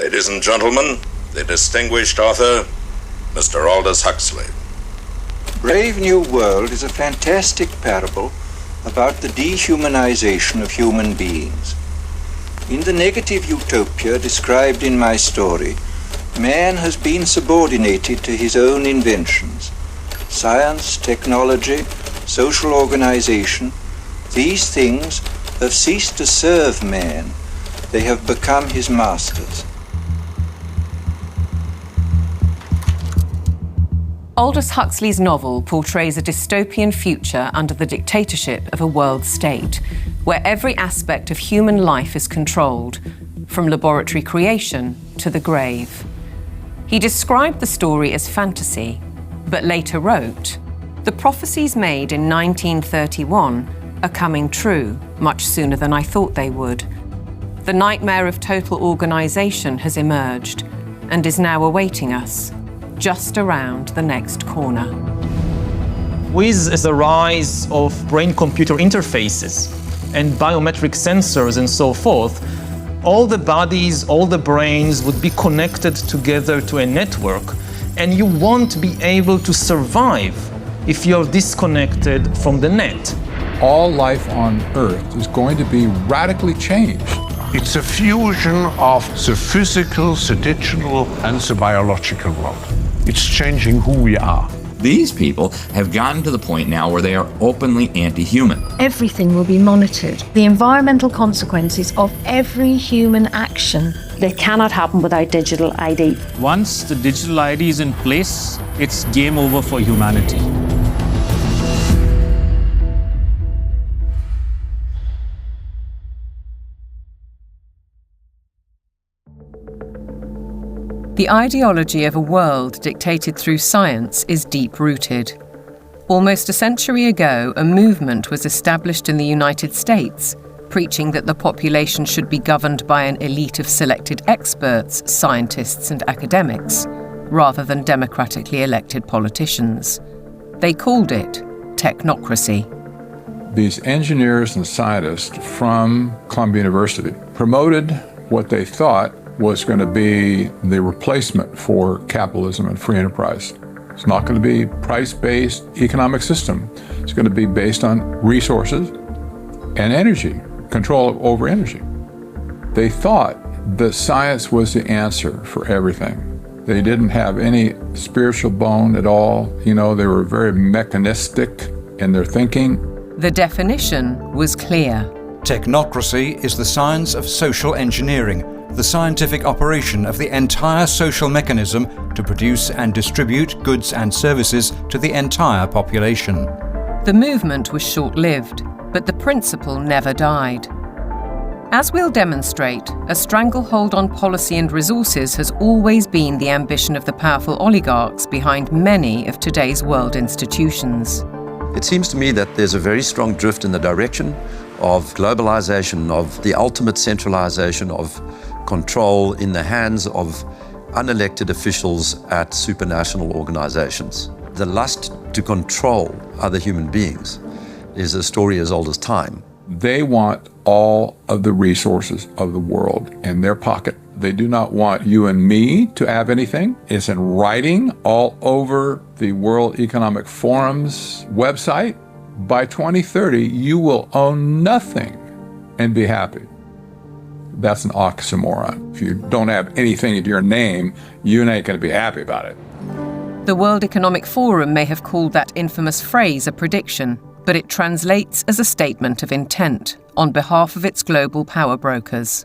Ladies and gentlemen, the distinguished author, Mr. Aldous Huxley. Brave New World is a fantastic parable about the dehumanization of human beings. In the negative utopia described in my story, man has been subordinated to his own inventions. Science, technology, social organization, these things have ceased to serve man. They have become his masters. Aldous Huxley's novel portrays a dystopian future under the dictatorship of a world state, where every aspect of human life is controlled, from laboratory creation to the grave. He described the story as fantasy, but later wrote, "The prophecies made in 1931 are coming true much sooner than I thought they would. The nightmare of total organization has emerged and is now awaiting us, just around the next corner." With the rise of brain-computer interfaces and biometric sensors and so forth, all the bodies, all the brains would be connected together to a network, and you won't be able to survive if you're disconnected from the net. All life on Earth is going to be radically changed. It's a fusion of the physical, the digital, and the biological world. It's changing who we are. These people have gotten to the point now where they are openly anti-human. Everything will be monitored. The environmental consequences of every human action. They cannot happen without digital ID. Once the digital ID is in place, it's game over for humanity. The ideology of a world dictated through science is deep-rooted. Almost a century ago, a movement was established in the United States, preaching that the population should be governed by an elite of selected experts, scientists and academics, rather than democratically elected politicians. They called it technocracy. These engineers and scientists from Columbia University promoted what they thought was going to be the replacement for capitalism and free enterprise. It's not going to be price-based economic system. It's going to be based on resources and energy, control over energy. They thought that science was the answer for everything. They didn't have any spiritual bone at all. You know, they were very mechanistic in their thinking. The definition was clear. Technocracy is the science of social engineering, the scientific operation of the entire social mechanism to produce and distribute goods and services to the entire population. The movement was short-lived, but the principle never died. As we'll demonstrate, a stranglehold on policy and resources has always been the ambition of the powerful oligarchs behind many of today's world institutions. It seems to me that there's a very strong drift in the direction of globalization, of the ultimate centralization of control in the hands of unelected officials at supranational organizations. The lust to control other human beings is a story as old as time. They want all of the resources of the world in their pocket. They do not want you and me to have anything. It's in writing all over the World Economic Forum's website. By 2030, you will own nothing and be happy. That's an oxymoron. If you don't have anything in your name, you ain't going to be happy about it. The World Economic Forum may have called that infamous phrase a prediction, but it translates as a statement of intent on behalf of its global power brokers.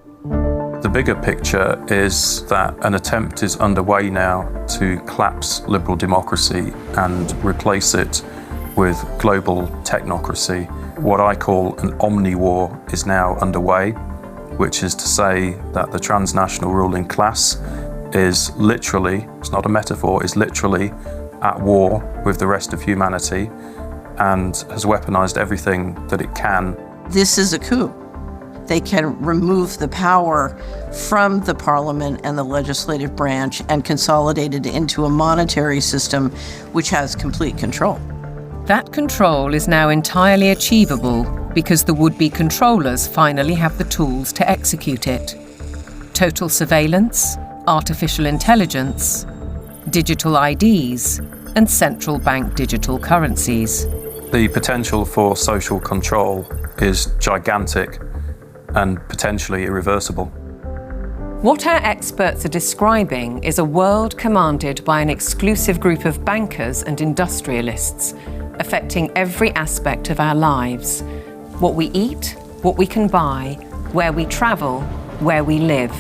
The bigger picture is that an attempt is underway now to collapse liberal democracy and replace it with global technocracy. What I call an omni-war is now underway, which is to say that the transnational ruling class is literally, it's not a metaphor, is literally at war with the rest of humanity and has weaponized everything that it can. This is a coup. They can remove the power from the parliament and the legislative branch and consolidate it into a monetary system which has complete control. That control is now entirely achievable because the would-be controllers finally have the tools to execute it. Total surveillance, artificial intelligence, digital IDs, and central bank digital currencies. The potential for social control is gigantic and potentially irreversible. What our experts are describing is a world commanded by an exclusive group of bankers and industrialists, affecting every aspect of our lives. What we eat, what we can buy, where we travel, where we live,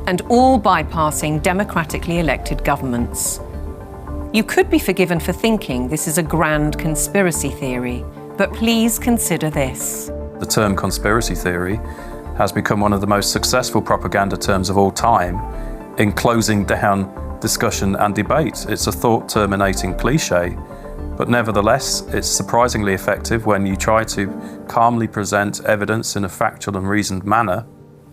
and all bypassing democratically elected governments. You could be forgiven for thinking this is a grand conspiracy theory, but please consider this. The term conspiracy theory has become one of the most successful propaganda terms of all time in closing down discussion and debate. It's a thought-terminating cliche, but nevertheless, it's surprisingly effective when you try to calmly present evidence in a factual and reasoned manner.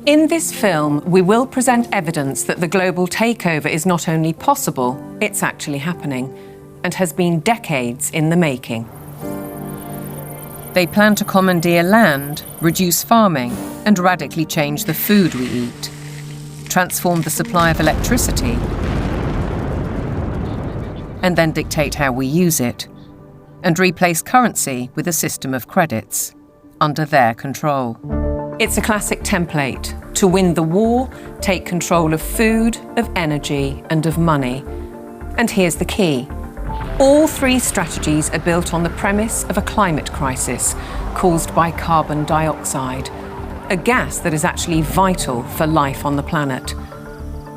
In this film, we will present evidence that the global takeover is not only possible, it's actually happening, and has been decades in the making. They plan to commandeer land, reduce farming, and radically change the food we eat, transform the supply of electricity, and then dictate how we use it, and replace currency with a system of credits, under their control. It's a classic template. To win the war, take control of food, of energy, and of money. And here's the key. All three strategies are built on the premise of a climate crisis caused by carbon dioxide, a gas that is actually vital for life on the planet.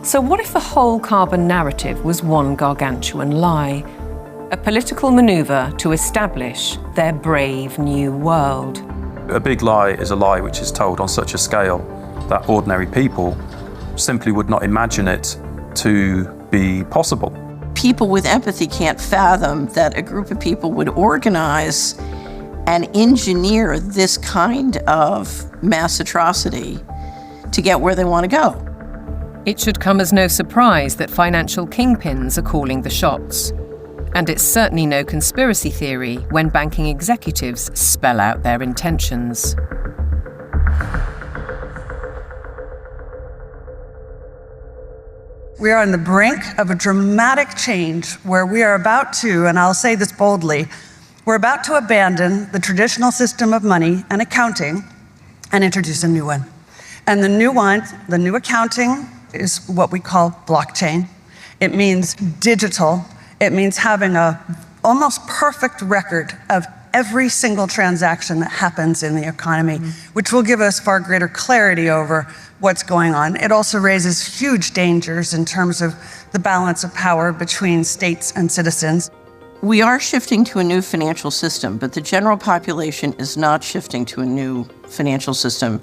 So what if the whole carbon narrative was one gargantuan lie? A political maneuver to establish their brave new world. A big lie is a lie which is told on such a scale that ordinary people simply would not imagine it to be possible. People with empathy can't fathom that a group of people would organize and engineer this kind of mass atrocity to get where they want to go. It should come as no surprise that financial kingpins are calling the shots. And it's certainly no conspiracy theory when banking executives spell out their intentions. We are on the brink of a dramatic change where we are about to, and I'll say this boldly, we're about to abandon the traditional system of money and accounting and introduce a new one. And the new one, the new accounting, is what we call blockchain. It means digital. It means having an almost perfect record of every single transaction that happens in the economy, which will give us far greater clarity over what's going on. It also raises huge dangers in terms of the balance of power between states and citizens. We are shifting to a new financial system, but the general population is not shifting to a new financial system.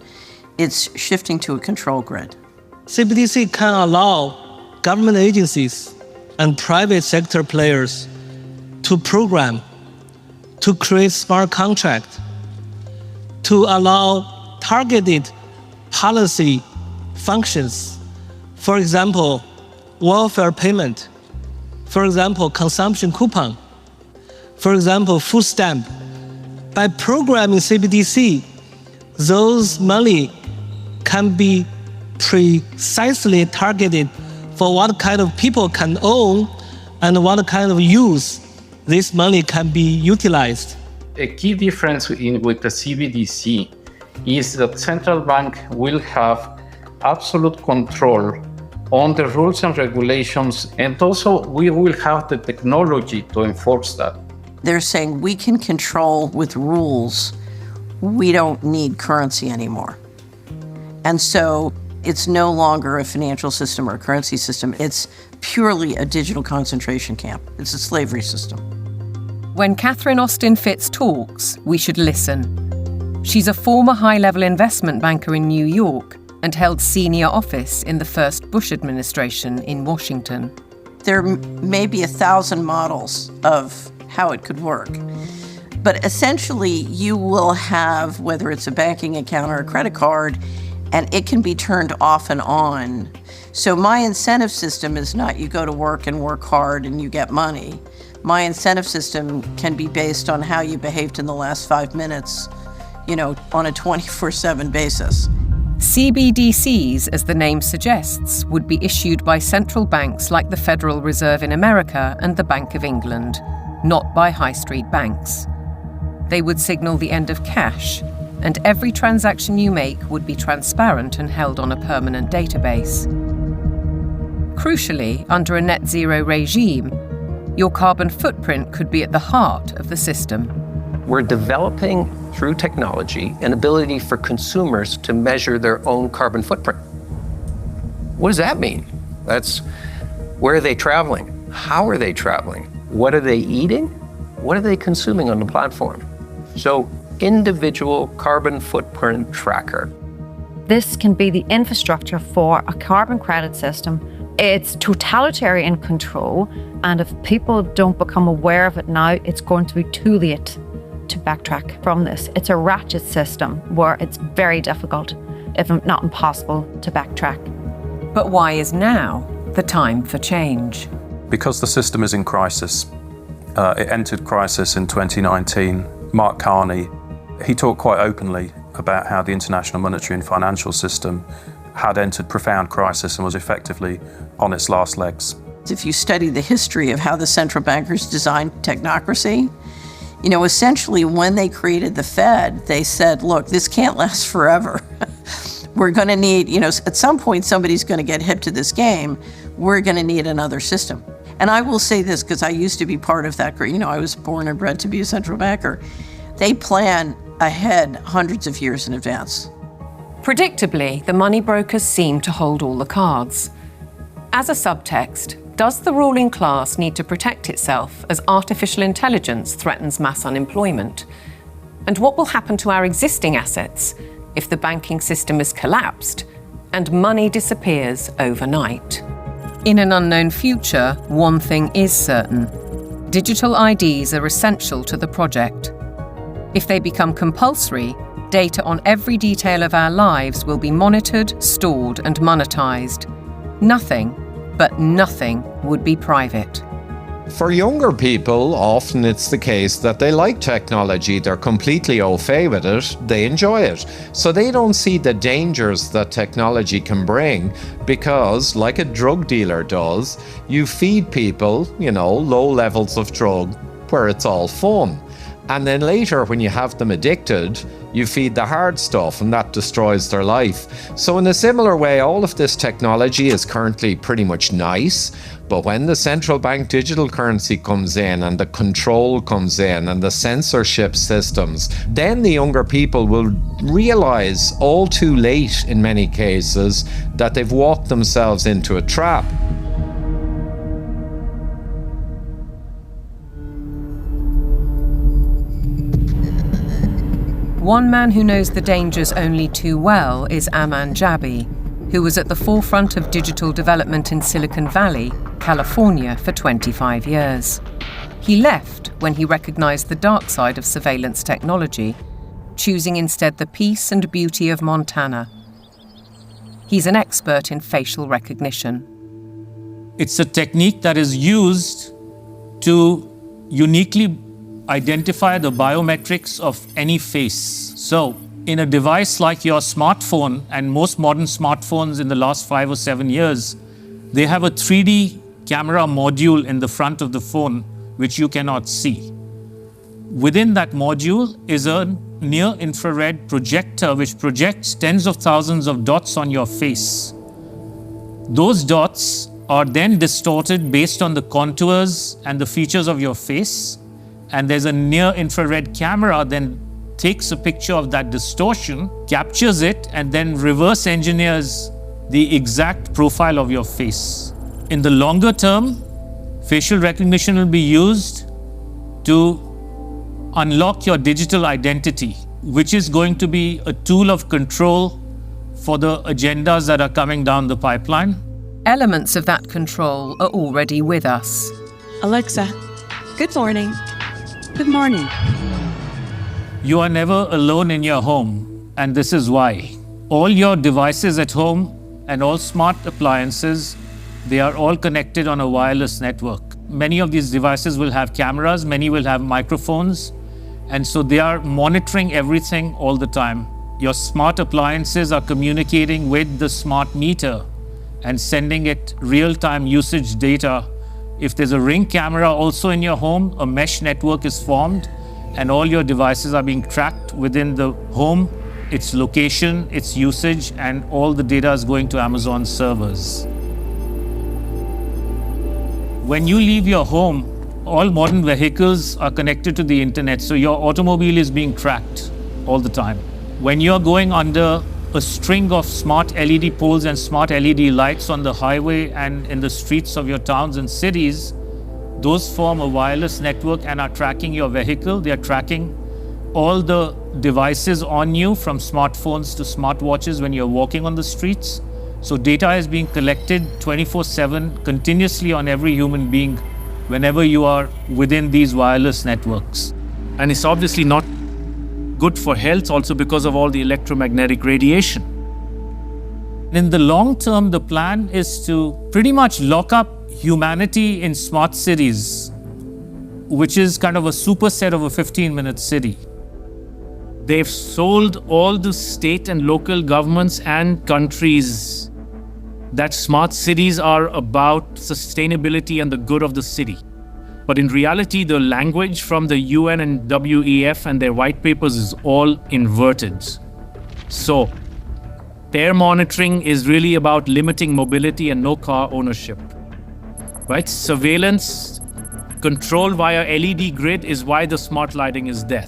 It's shifting to a control grid. CBDC can allow government agencies and private sector players to program, to create smart contracts, to allow targeted policy functions. For example, welfare payment. For example, consumption coupon. For example, food stamp. By programming CBDC, those money can be precisely targeted for what kind of people can own and what kind of use this money can be utilized. A key difference with the CBDC is that central bank will have absolute control on the rules and regulations, and also we will have the technology to enforce that. They're saying we can control with rules. We don't need currency anymore. And so it's no longer a financial system or a currency system. It's purely a digital concentration camp. It's a slavery system. When Catherine Austin Fitts talks, we should listen. She's a former high-level investment banker in New York and held senior office in the first Bush administration in Washington. There may be 1,000 models of how it could work. But essentially, you will have, whether it's a banking account or a credit card, and it can be turned off and on. So my incentive system is not you go to work and work hard and you get money. My incentive system can be based on how you behaved in the last 5 minutes, on a 24/7 basis. CBDCs, as the name suggests, would be issued by central banks like the Federal Reserve in America and the Bank of England, not by high street banks. They would signal the end of cash, and every transaction you make would be transparent and held on a permanent database. Crucially, under a net zero regime, your carbon footprint could be at the heart of the system. We're developing, through technology, an ability for consumers to measure their own carbon footprint. What does that mean? That's where are they traveling? How are they traveling? What are they eating? What are they consuming on the platform? So, individual carbon footprint tracker. This can be the infrastructure for a carbon credit system. It's totalitarian control, and if people don't become aware of it now, it's going to be too late to backtrack from this. It's a ratchet system where it's very difficult, if not impossible, to backtrack. But why is now the time for change? Because the system is in crisis. It entered crisis in 2019. Mark Carney, he talked quite openly about how the international monetary and financial system had entered profound crisis and was effectively on its last legs. If you study the history of how the central bankers designed technocracy, essentially when they created the Fed, they said, look, this can't last forever. We're going to need, at some point somebody's going to get hip to this game. We're going to need another system. And I will say this, because I used to be part of that, I was born and bred to be a central banker. They plan ahead hundreds of years in advance. Predictably, the money brokers seem to hold all the cards. As a subtext, does the ruling class need to protect itself as artificial intelligence threatens mass unemployment? And what will happen to our existing assets if the banking system is collapsed and money disappears overnight? In an unknown future, one thing is certain. Digital IDs are essential to the project. If they become compulsory, data on every detail of our lives will be monitored, stored, and monetized. Nothing, but nothing, would be private. For younger people, often it's the case that they like technology, they're completely au fait with it, they enjoy it. So they don't see the dangers that technology can bring because, like a drug dealer does, you feed people, low levels of drug where it's all fun. And then later, when you have them addicted, you feed the hard stuff and that destroys their life. So in a similar way, all of this technology is currently pretty much nice, but when the central bank digital currency comes in and the control comes in and the censorship systems, then the younger people will realize all too late in many cases that they've walked themselves into a trap. One man who knows the dangers only too well is Aman Jabi, who was at the forefront of digital development in Silicon Valley, California, for 25 years. He left when he recognized the dark side of surveillance technology, choosing instead the peace and beauty of Montana. He's an expert in facial recognition. It's a technique that is used to uniquely identify the biometrics of any face. So, in a device like your smartphone, and most modern smartphones in the last 5 or 7 years, they have a 3D camera module in the front of the phone, which you cannot see. Within that module is a near-infrared projector, which projects tens of thousands of dots on your face. Those dots are then distorted based on the contours and the features of your face. And there's a near-infrared camera then takes a picture of that distortion, captures it, and then reverse engineers the exact profile of your face. In the longer term, facial recognition will be used to unlock your digital identity, which is going to be a tool of control for the agendas that are coming down the pipeline. Elements of that control are already with us. Alexa, good morning. Good morning. You are never alone in your home, and this is why. All your devices at home and all smart appliances, they are all connected on a wireless network. Many of these devices will have cameras, many will have microphones, and so they are monitoring everything all the time. Your smart appliances are communicating with the smart meter and sending it real-time usage data. If there's a Ring camera also in your home, a mesh network is formed and all your devices are being tracked within the home, its location, its usage, and all the data is going to Amazon servers. When you leave your home, all modern vehicles are connected to the internet, so your automobile is being tracked all the time. When you're going under a string of smart LED poles and smart LED lights on the highway and in the streets of your towns and cities, those form a wireless network and are tracking your vehicle. They are tracking all the devices on you, from smartphones to smartwatches when you're walking on the streets. So data is being collected 24/7 continuously on every human being whenever you are within these wireless networks. And it's obviously not good for health also because of all the electromagnetic radiation. In the long term, the plan is to pretty much lock up humanity in smart cities, which is kind of a superset of a 15-minute city. They've sold all the state and local governments and countries that smart cities are about sustainability and the good of the city. But in reality, the language from the UN and WEF and their white papers is all inverted. So, air monitoring is really about limiting mobility and no car ownership. Right? Surveillance, control via LED grid is why the smart lighting is there.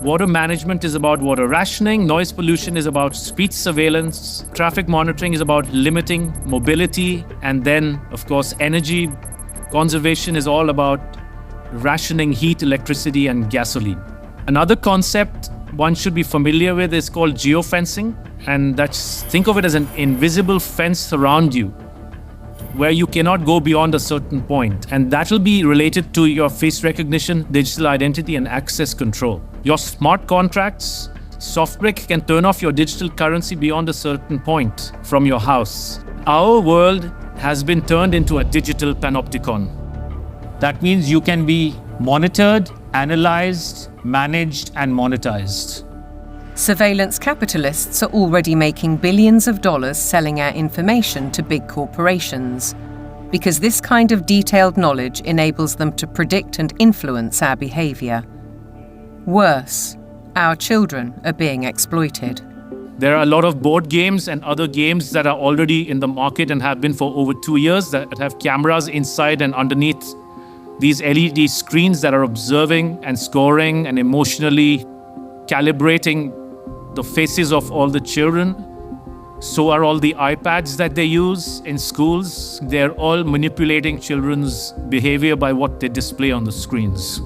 Water management is about water rationing, noise pollution is about speed surveillance, traffic monitoring is about limiting mobility, and then, of course, energy conservation is all about rationing heat, electricity, and gasoline. Another concept one should be familiar with is called geofencing, and think of it as an invisible fence around you, where you cannot go beyond a certain point. And that will be related to your face recognition, digital identity, and access control. Your smart contracts, SoftBrick can turn off your digital currency beyond a certain point from your house. Our world has been turned into a digital panopticon. That means you can be monitored, analyzed, managed, and monetized. Surveillance capitalists are already making billions of dollars selling our information to big corporations, because this kind of detailed knowledge enables them to predict and influence our behavior. Worse, our children are being exploited. There are a lot of board games and other games that are already in the market and have been for over 2 years that have cameras inside and underneath these LED screens that are observing and scoring and emotionally calibrating the faces of all the children. So are all the iPads that they use in schools. They're all manipulating children's behavior by what they display on the screens.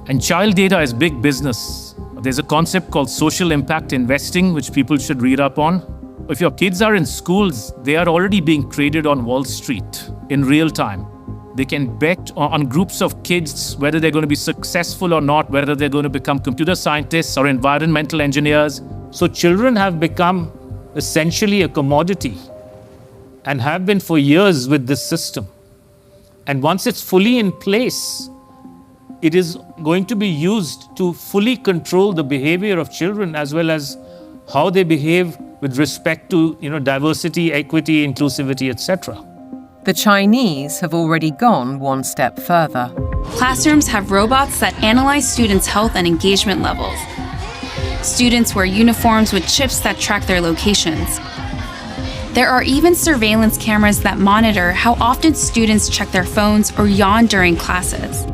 And child data is big business. There's a concept called social impact investing, which people should read up on. If your kids are in schools, they are already being traded on Wall Street in real time. They can bet on groups of kids whether they're going to be successful or not, whether they're going to become computer scientists or environmental engineers. So children have become essentially a commodity and have been for years with this system. And once it's fully in place, it is going to be used to fully control the behavior of children as well as how they behave with respect to, diversity, equity, inclusivity, etc. The Chinese have already gone one step further. Classrooms have robots that analyze students' health and engagement levels. Students wear uniforms with chips that track their locations. There are even surveillance cameras that monitor how often students check their phones or yawn during classes.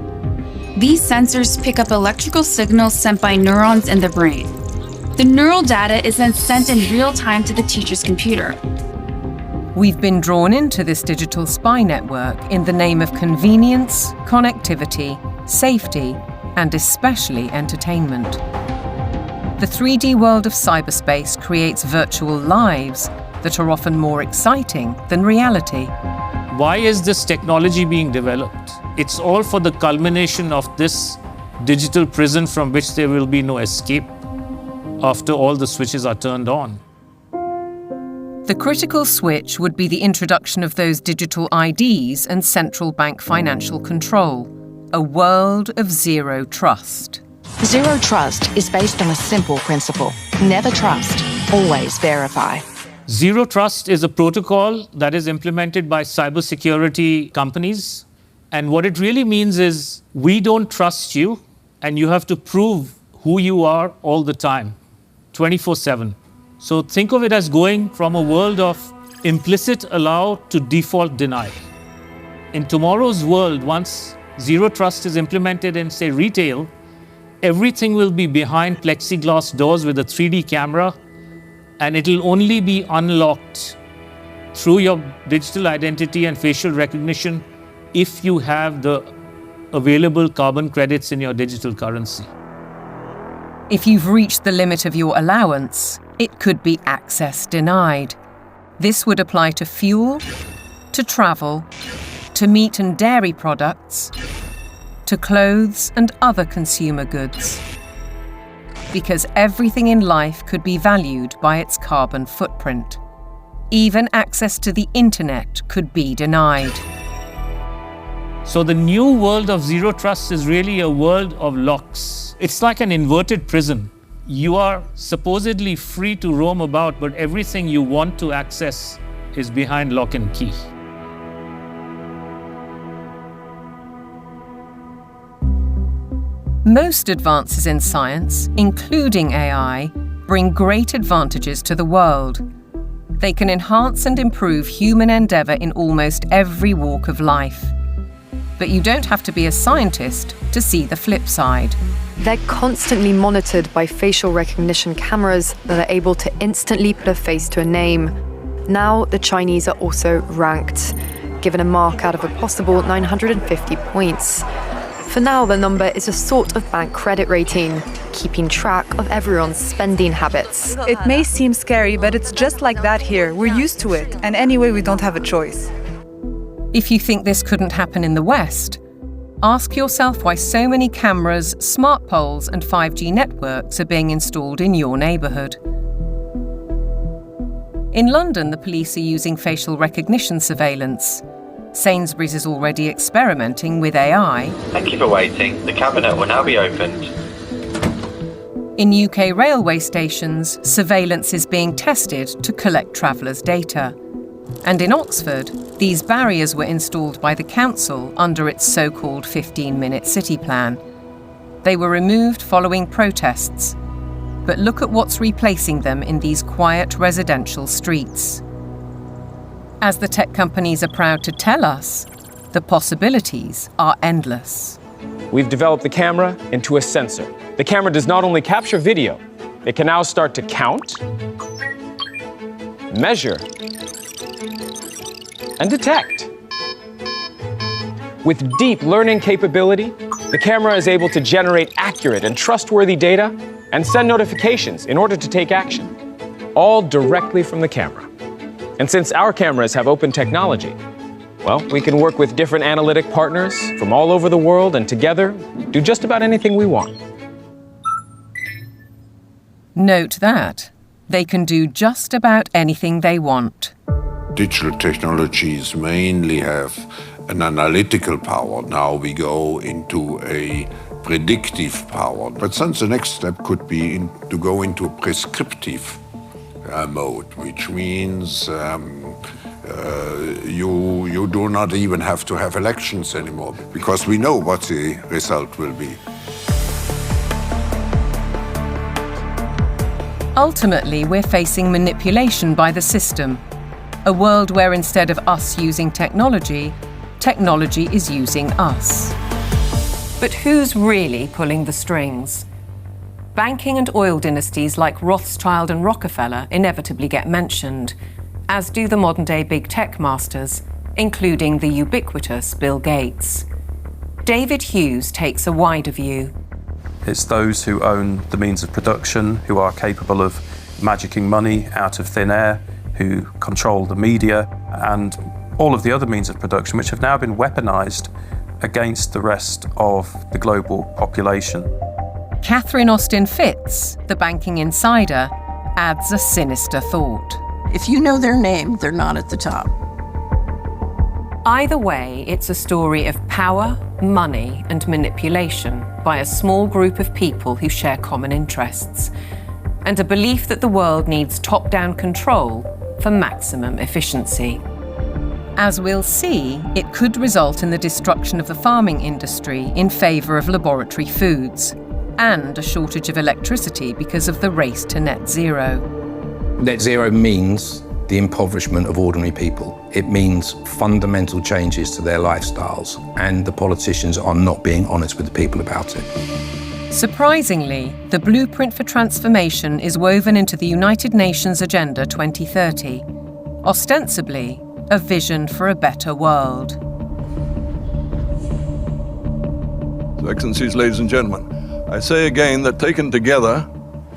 These sensors pick up electrical signals sent by neurons in the brain. The neural data is then sent in real time to the teacher's computer. We've been drawn into this digital spy network in the name of convenience, connectivity, safety, and especially entertainment. The 3D world of cyberspace creates virtual lives that are often more exciting than reality. Why is this technology being developed? It's all for the culmination of this digital prison from which there will be no escape after all the switches are turned on. The critical switch would be the introduction of those digital IDs and central bank financial control, a world of zero trust. Zero trust is based on a simple principle. Never trust, always verify. Zero Trust is a protocol that is implemented by cybersecurity companies. And what it really means is we don't trust you, and you have to prove who you are all the time, 24/7. So think of it as going from a world of implicit allow to default deny. In tomorrow's world, once Zero Trust is implemented in, say, retail, everything will be behind plexiglass doors with a 3D camera, and it'll only be unlocked through your digital identity and facial recognition if you have the available carbon credits in your digital currency. If you've reached the limit of your allowance, it could be access denied. This would apply to fuel, to travel, to meat and dairy products, to clothes and other consumer goods. Because everything in life could be valued by its carbon footprint. Even access to the internet could be denied. So the new world of Zero Trust is really a world of locks. It's like an inverted prison. You are supposedly free to roam about, but everything you want to access is behind lock and key. Most advances in science, including AI, bring great advantages to the world. They can enhance and improve human endeavour in almost every walk of life. But you don't have to be a scientist to see the flip side. They're constantly monitored by facial recognition cameras that are able to instantly put a face to a name. Now, the Chinese are also ranked, given a mark out of a possible 950 points. For now, the number is a sort of bank credit rating, keeping track of everyone's spending habits. It may seem scary, but it's just like that here. We're used to it, and anyway, we don't have a choice. If you think this couldn't happen in the West, ask yourself why so many cameras, smart poles, and 5G networks are being installed in your neighbourhood. In London, the police are using facial recognition surveillance. Sainsbury's is already experimenting with AI. Thank you for waiting. The cabinet will now be opened. In UK railway stations, surveillance is being tested to collect travellers' data. And in Oxford, these barriers were installed by the council under its so-called 15-minute city plan. They were removed following protests. But look at what's replacing them in these quiet residential streets. As the tech companies are proud to tell us, the possibilities are endless. We've developed the camera into a sensor. The camera does not only capture video, it can now start to count, measure, and detect. With deep learning capability, the camera is able to generate accurate and trustworthy data and send notifications in order to take action, all directly from the camera. And since our cameras have open technology, well, we can work with different analytic partners from all over the world and together do just about anything we want. Note that they can do just about anything they want. Digital technologies mainly have an analytical power. Now we go into a predictive power. But then the next step could be to go into a prescriptive mode, which means you do not even have to have elections anymore, because we know what the result will be. Ultimately, we're facing manipulation by the system. A world where instead of us using technology, technology is using us. But who's really pulling the strings? Banking and oil dynasties like Rothschild and Rockefeller inevitably get mentioned, as do the modern-day big tech masters, including the ubiquitous Bill Gates. David Hughes takes a wider view. It's those who own the means of production, who are capable of magicking money out of thin air, who control the media, and all of the other means of production, which have now been weaponized against the rest of the global population. Catherine Austin Fitz, the banking insider, adds a sinister thought. If you know their name, they're not at the top. Either way, it's a story of power, money, and manipulation by a small group of people who share common interests. and a belief that the world needs top-down control for maximum efficiency. As we'll see, it could result in the destruction of the farming industry in favour of laboratory foods, and a shortage of electricity because of the race to net zero. Net zero means the impoverishment of ordinary people. It means fundamental changes to their lifestyles, and the politicians are not being honest with the people about it. Surprisingly, the blueprint for transformation is woven into the United Nations Agenda 2030, ostensibly a vision for a better world. Excellencies, ladies and gentlemen, I say again that taken together,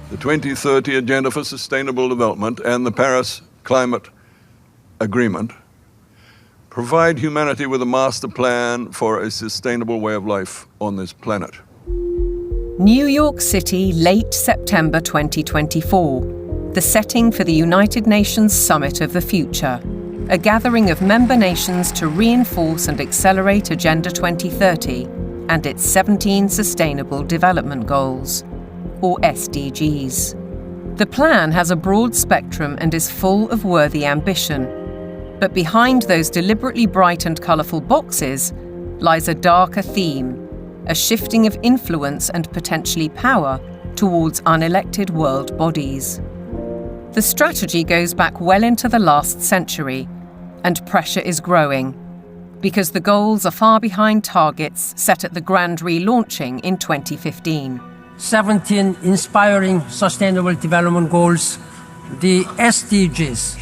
the 2030 Agenda for Sustainable Development and the Paris Climate Agreement provide humanity with a master plan for a sustainable way of life on this planet. New York City, late September 2024, the setting for the United Nations Summit of the Future, a gathering of member nations to reinforce and accelerate Agenda 2030 and its 17 Sustainable Development Goals, or SDGs. The plan has a broad spectrum and is full of worthy ambition. But behind those deliberately bright and colourful boxes lies a darker theme, a shifting of influence and potentially power towards unelected world bodies. The strategy goes back well into the last century, and pressure is growing, because the goals are far behind targets set at the grand relaunching in 2015. 17 inspiring Sustainable Development Goals, the SDGs.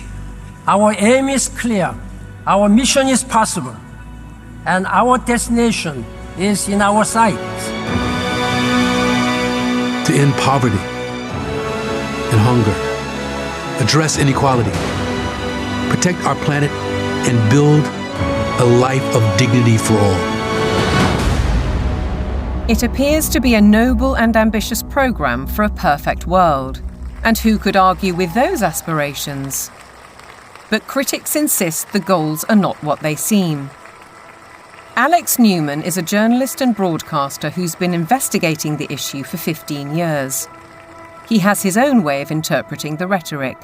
Our aim is clear, our mission is possible, and our destination is in our sights. To end poverty and hunger, address inequality, protect our planet, and build a life of dignity for all. It appears to be a noble and ambitious programme for a perfect world. And who could argue with those aspirations? But critics insist the goals are not what they seem. Alex Newman is a journalist and broadcaster who's been investigating the issue for 15 years. He has his own way of interpreting the rhetoric.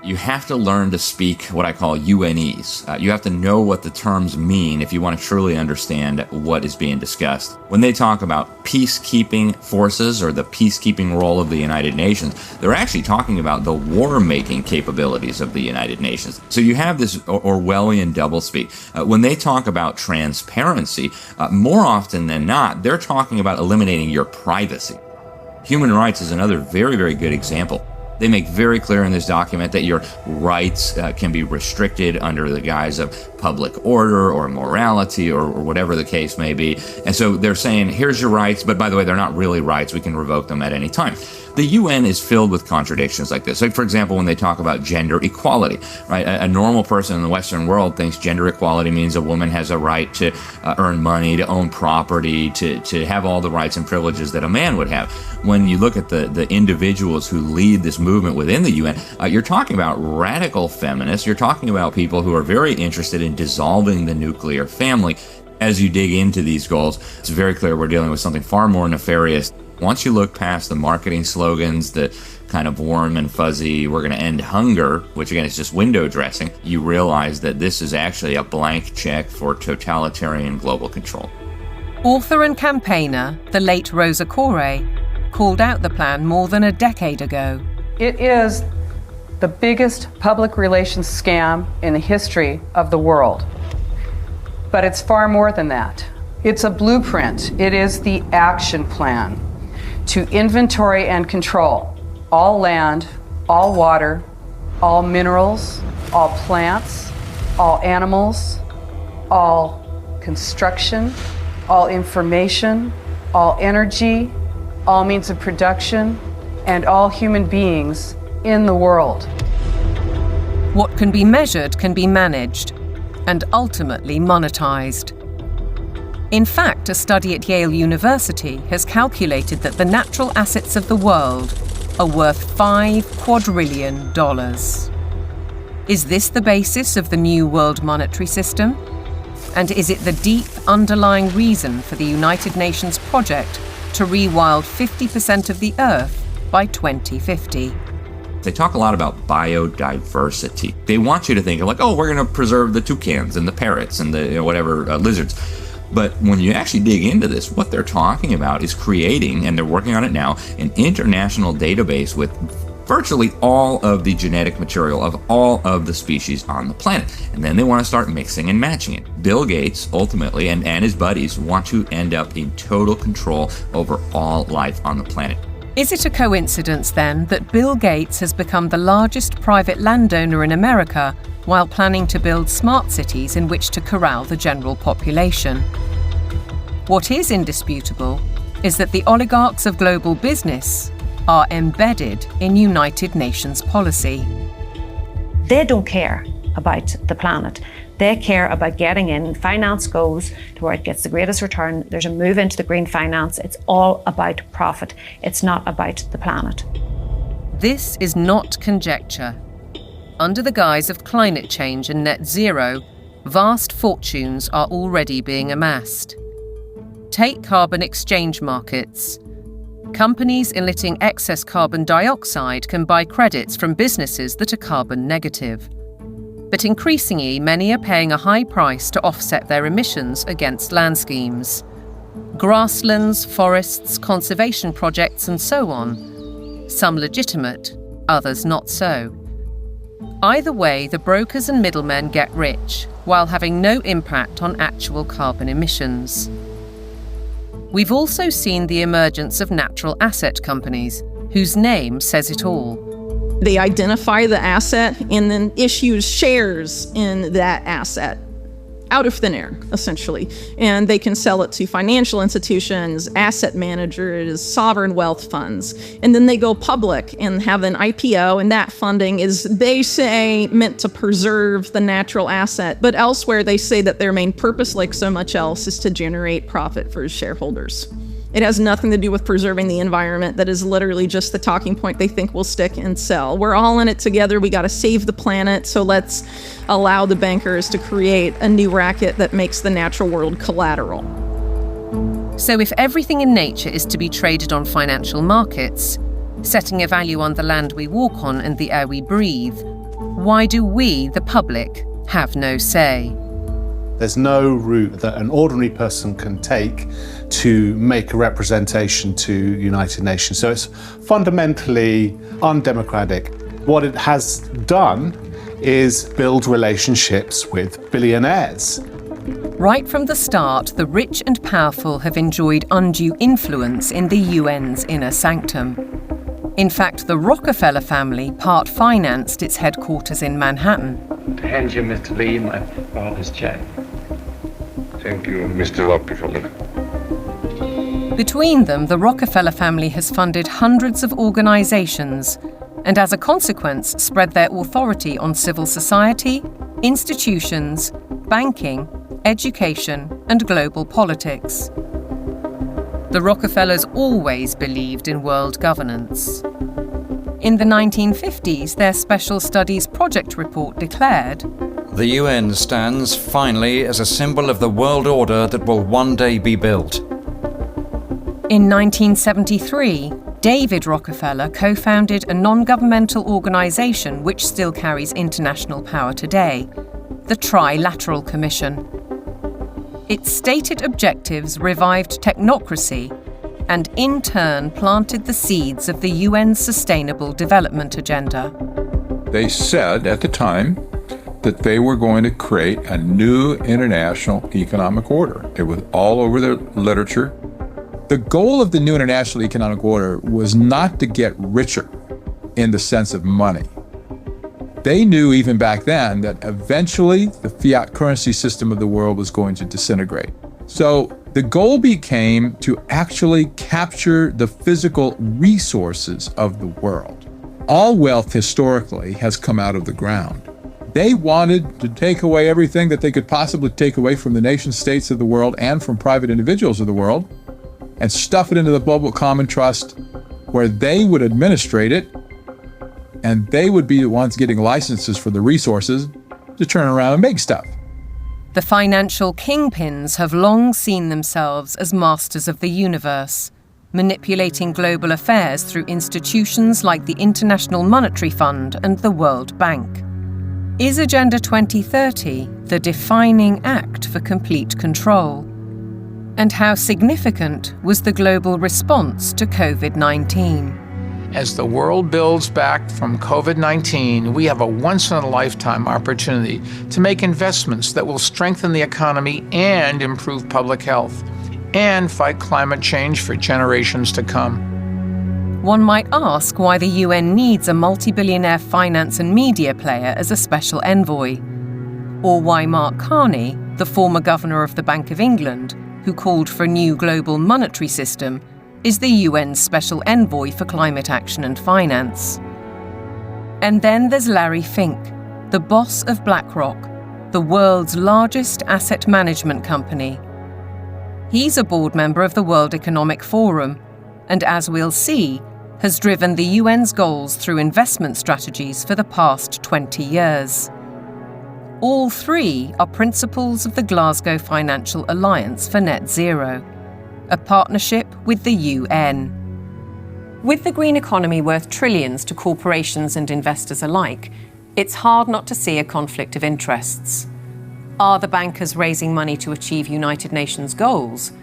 You have to learn to speak what I call UNEs. You have to know what the terms mean if you want to truly understand what is being discussed. When they talk about peacekeeping forces or the peacekeeping role of the United Nations, they're actually talking about the war-making capabilities of the United Nations. So you have this Orwellian doublespeak. When they talk about transparency, more often than not, they're talking about eliminating your privacy. Human rights is another very, very good example. They make very clear in this document that your rights can be restricted under the guise of public order or morality or whatever the case may be. And so they're saying, here's your rights, but by the way, they're not really rights. We can revoke them at any time. The UN is filled with contradictions like this. Like, for example, when they talk about gender equality, right? A normal person in the Western world thinks gender equality means a woman has a right to earn money, to own property, to have all the rights and privileges that a man would have. When you look at the individuals who lead this movement within the UN, you're talking about radical feminists. You're talking about people who are very interested in dissolving the nuclear family. As you dig into these goals, it's very clear we're dealing with something far more nefarious. Once you look past the marketing slogans, the kind of warm and fuzzy, we're going to end hunger, which again is just window dressing, you realize that this is actually a blank check for totalitarian global control. Author and campaigner, the late Rosa Koire, called out the plan more than a decade ago. It is the biggest public relations scam in the history of the world. But it's far more than that. It's a blueprint. It is the action plan to inventory and control all land, all water, all minerals, all plants, all animals, all construction, all information, all energy, all means of production, and all human beings in the world. What can be measured can be managed and ultimately monetized. In fact, a study at Yale University has calculated that the natural assets of the world are worth $5 quadrillion. Is this the basis of the new world monetary system? And is it the deep underlying reason for the United Nations project to rewild 50% of the Earth by 2050. They talk a lot about biodiversity. They want you to think of like, oh, we're going to preserve the toucans and the parrots and the lizards. But when you actually dig into this, what they're talking about is creating, and they're working on it now, an international database with virtually all of the genetic material of all of the species on the planet. And then they want to start mixing and matching it. Bill Gates, ultimately, and his buddies want to end up in total control over all life on the planet. Is it a coincidence, then, that Bill Gates has become the largest private landowner in America while planning to build smart cities in which to corral the general population? What is indisputable is that the oligarchs of global business are embedded in United Nations policy. They don't care about the planet. They care about getting in. Finance goes to where it gets the greatest return. There's a move into the green finance. It's all about profit. It's not about the planet. This is not conjecture. Under the guise of climate change and net zero, vast fortunes are already being amassed. Take carbon exchange markets. Companies emitting excess carbon dioxide can buy credits from businesses that are carbon negative. But increasingly, many are paying a high price to offset their emissions against land schemes. Grasslands, forests, conservation projects, and so on. Some legitimate, others not so. Either way, the brokers and middlemen get rich, while having no impact on actual carbon emissions. We've also seen the emergence of natural asset companies, whose name says it all. They identify the asset and then issue shares in that asset out of thin air, essentially. And they can sell it to financial institutions, asset managers, sovereign wealth funds. And then they go public and have an IPO, and that funding is, they say, meant to preserve the natural asset. But elsewhere, they say that their main purpose, like so much else, is to generate profit for shareholders. It has nothing to do with preserving the environment. That is literally just the talking point they think will stick and sell. We're all in it together. We got to save the planet. So let's allow the bankers to create a new racket that makes the natural world collateral. So if everything in nature is to be traded on financial markets, setting a value on the land we walk on and the air we breathe, why do we, the public, have no say? There's no route that an ordinary person can take to make a representation to United Nations. So it's fundamentally undemocratic. What it has done is build relationships with billionaires. Right from the start, the rich and powerful have enjoyed undue influence in the UN's inner sanctum. In fact, the Rockefeller family part-financed its headquarters in Manhattan. To hand you, Mr. Lee, my father's check. Thank you, Mr. Rockefeller. Between them, the Rockefeller family has funded hundreds of organizations and, as a consequence, spread their authority on civil society, institutions, banking, education, and global politics. The Rockefellers always believed in world governance. In the 1950s, their Special Studies Project report declared, "The UN stands finally as a symbol of the world order that will one day be built." In 1973, David Rockefeller co-founded a non-governmental organization which still carries international power today, the Trilateral Commission. Its stated objectives revived technocracy and in turn planted the seeds of the UN's Sustainable Development Agenda. They said at the time that they were going to create a new international economic order. It was all over the literature. The goal of the new international economic order was not to get richer in the sense of money. They knew even back then that eventually the fiat currency system of the world was going to disintegrate. So the goal became to actually capture the physical resources of the world. All wealth historically has come out of the ground. They wanted to take away everything that they could possibly take away from the nation states of the world and from private individuals of the world and stuff it into the global common trust where they would administrate it and they would be the ones getting licenses for the resources to turn around and make stuff. The financial kingpins have long seen themselves as masters of the universe, manipulating global affairs through institutions like the International Monetary Fund and the World Bank. Is Agenda 2030 the defining act for complete control? And how significant was the global response to COVID-19? As the world builds back from COVID-19, we have a once-in-a-lifetime opportunity to make investments that will strengthen the economy and improve public health, and fight climate change for generations to come. One might ask why the UN needs a multi-billionaire finance and media player as a special envoy, or why Mark Carney, the former governor of the Bank of England, who called for a new global monetary system, is the UN's special envoy for climate action and finance. And then there's Larry Fink, the boss of BlackRock, the world's largest asset management company. He's a board member of the World Economic Forum, and as we'll see, has driven the UN's goals through investment strategies for the past 20 years. All three are principles of the Glasgow Financial Alliance for Net Zero, a partnership with the UN. With the green economy worth trillions to corporations and investors alike, it's hard not to see a conflict of interests. Are the bankers raising money to achieve United Nations goals?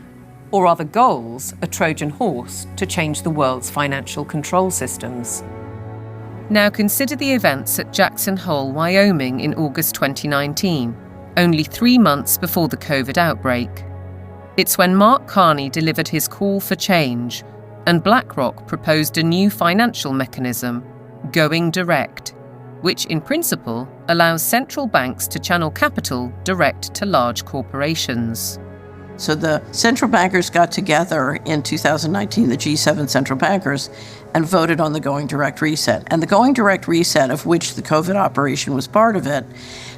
Or are the goals a Trojan horse to change the world's financial control systems? Now consider the events at Jackson Hole, Wyoming in August 2019, only 3 months before the COVID outbreak. It's when Mark Carney delivered his call for change and BlackRock proposed a new financial mechanism, Going Direct, which in principle allows central banks to channel capital direct to large corporations. So the central bankers got together in 2019, the G7 central bankers, and voted on the Going Direct Reset. And the Going Direct Reset, of which the COVID operation was part of it,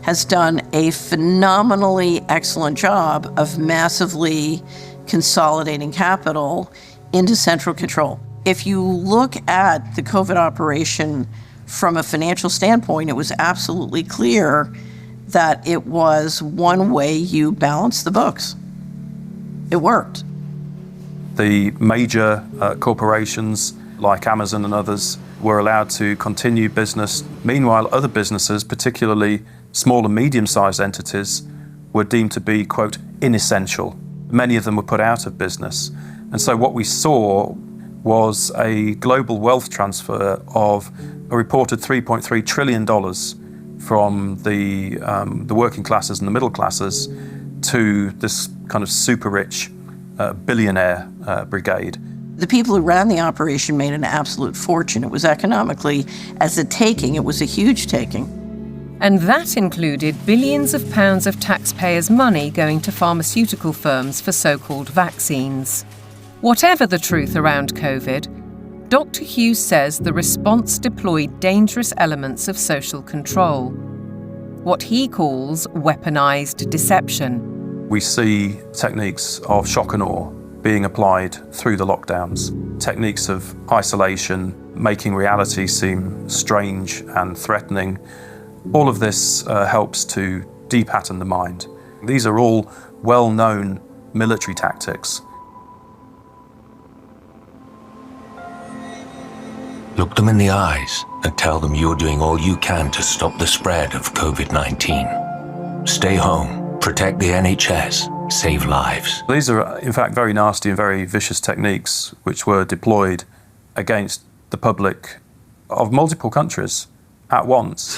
has done a phenomenally excellent job of massively consolidating capital into central control. If you look at the COVID operation from a financial standpoint, it was absolutely clear that it was one way you balance the books. It worked. The major corporations like Amazon and others were allowed to continue business. Meanwhile, other businesses, particularly small and medium-sized entities, were deemed to be, quote, inessential. Many of them were put out of business. And so what we saw was a global wealth transfer of a reported $3.3 trillion from the working classes and the middle classes to this kind of super rich billionaire brigade. The people who ran the operation made an absolute fortune. It was economically, as a taking, it was a huge taking. And that included billions of pounds of taxpayers' money going to pharmaceutical firms for so-called vaccines. Whatever the truth around COVID, Dr. Hughes says the response deployed dangerous elements of social control, what he calls weaponized deception. We see techniques of shock and awe being applied through the lockdowns, techniques of isolation, making reality seem strange and threatening. All of this helps to de-pattern the mind. These are all well-known military tactics. Look them in the eyes and tell them you're doing all you can to stop the spread of COVID-19. Stay home, protect the NHS, save lives. These are, in fact, very nasty and very vicious techniques which were deployed against the public of multiple countries at once.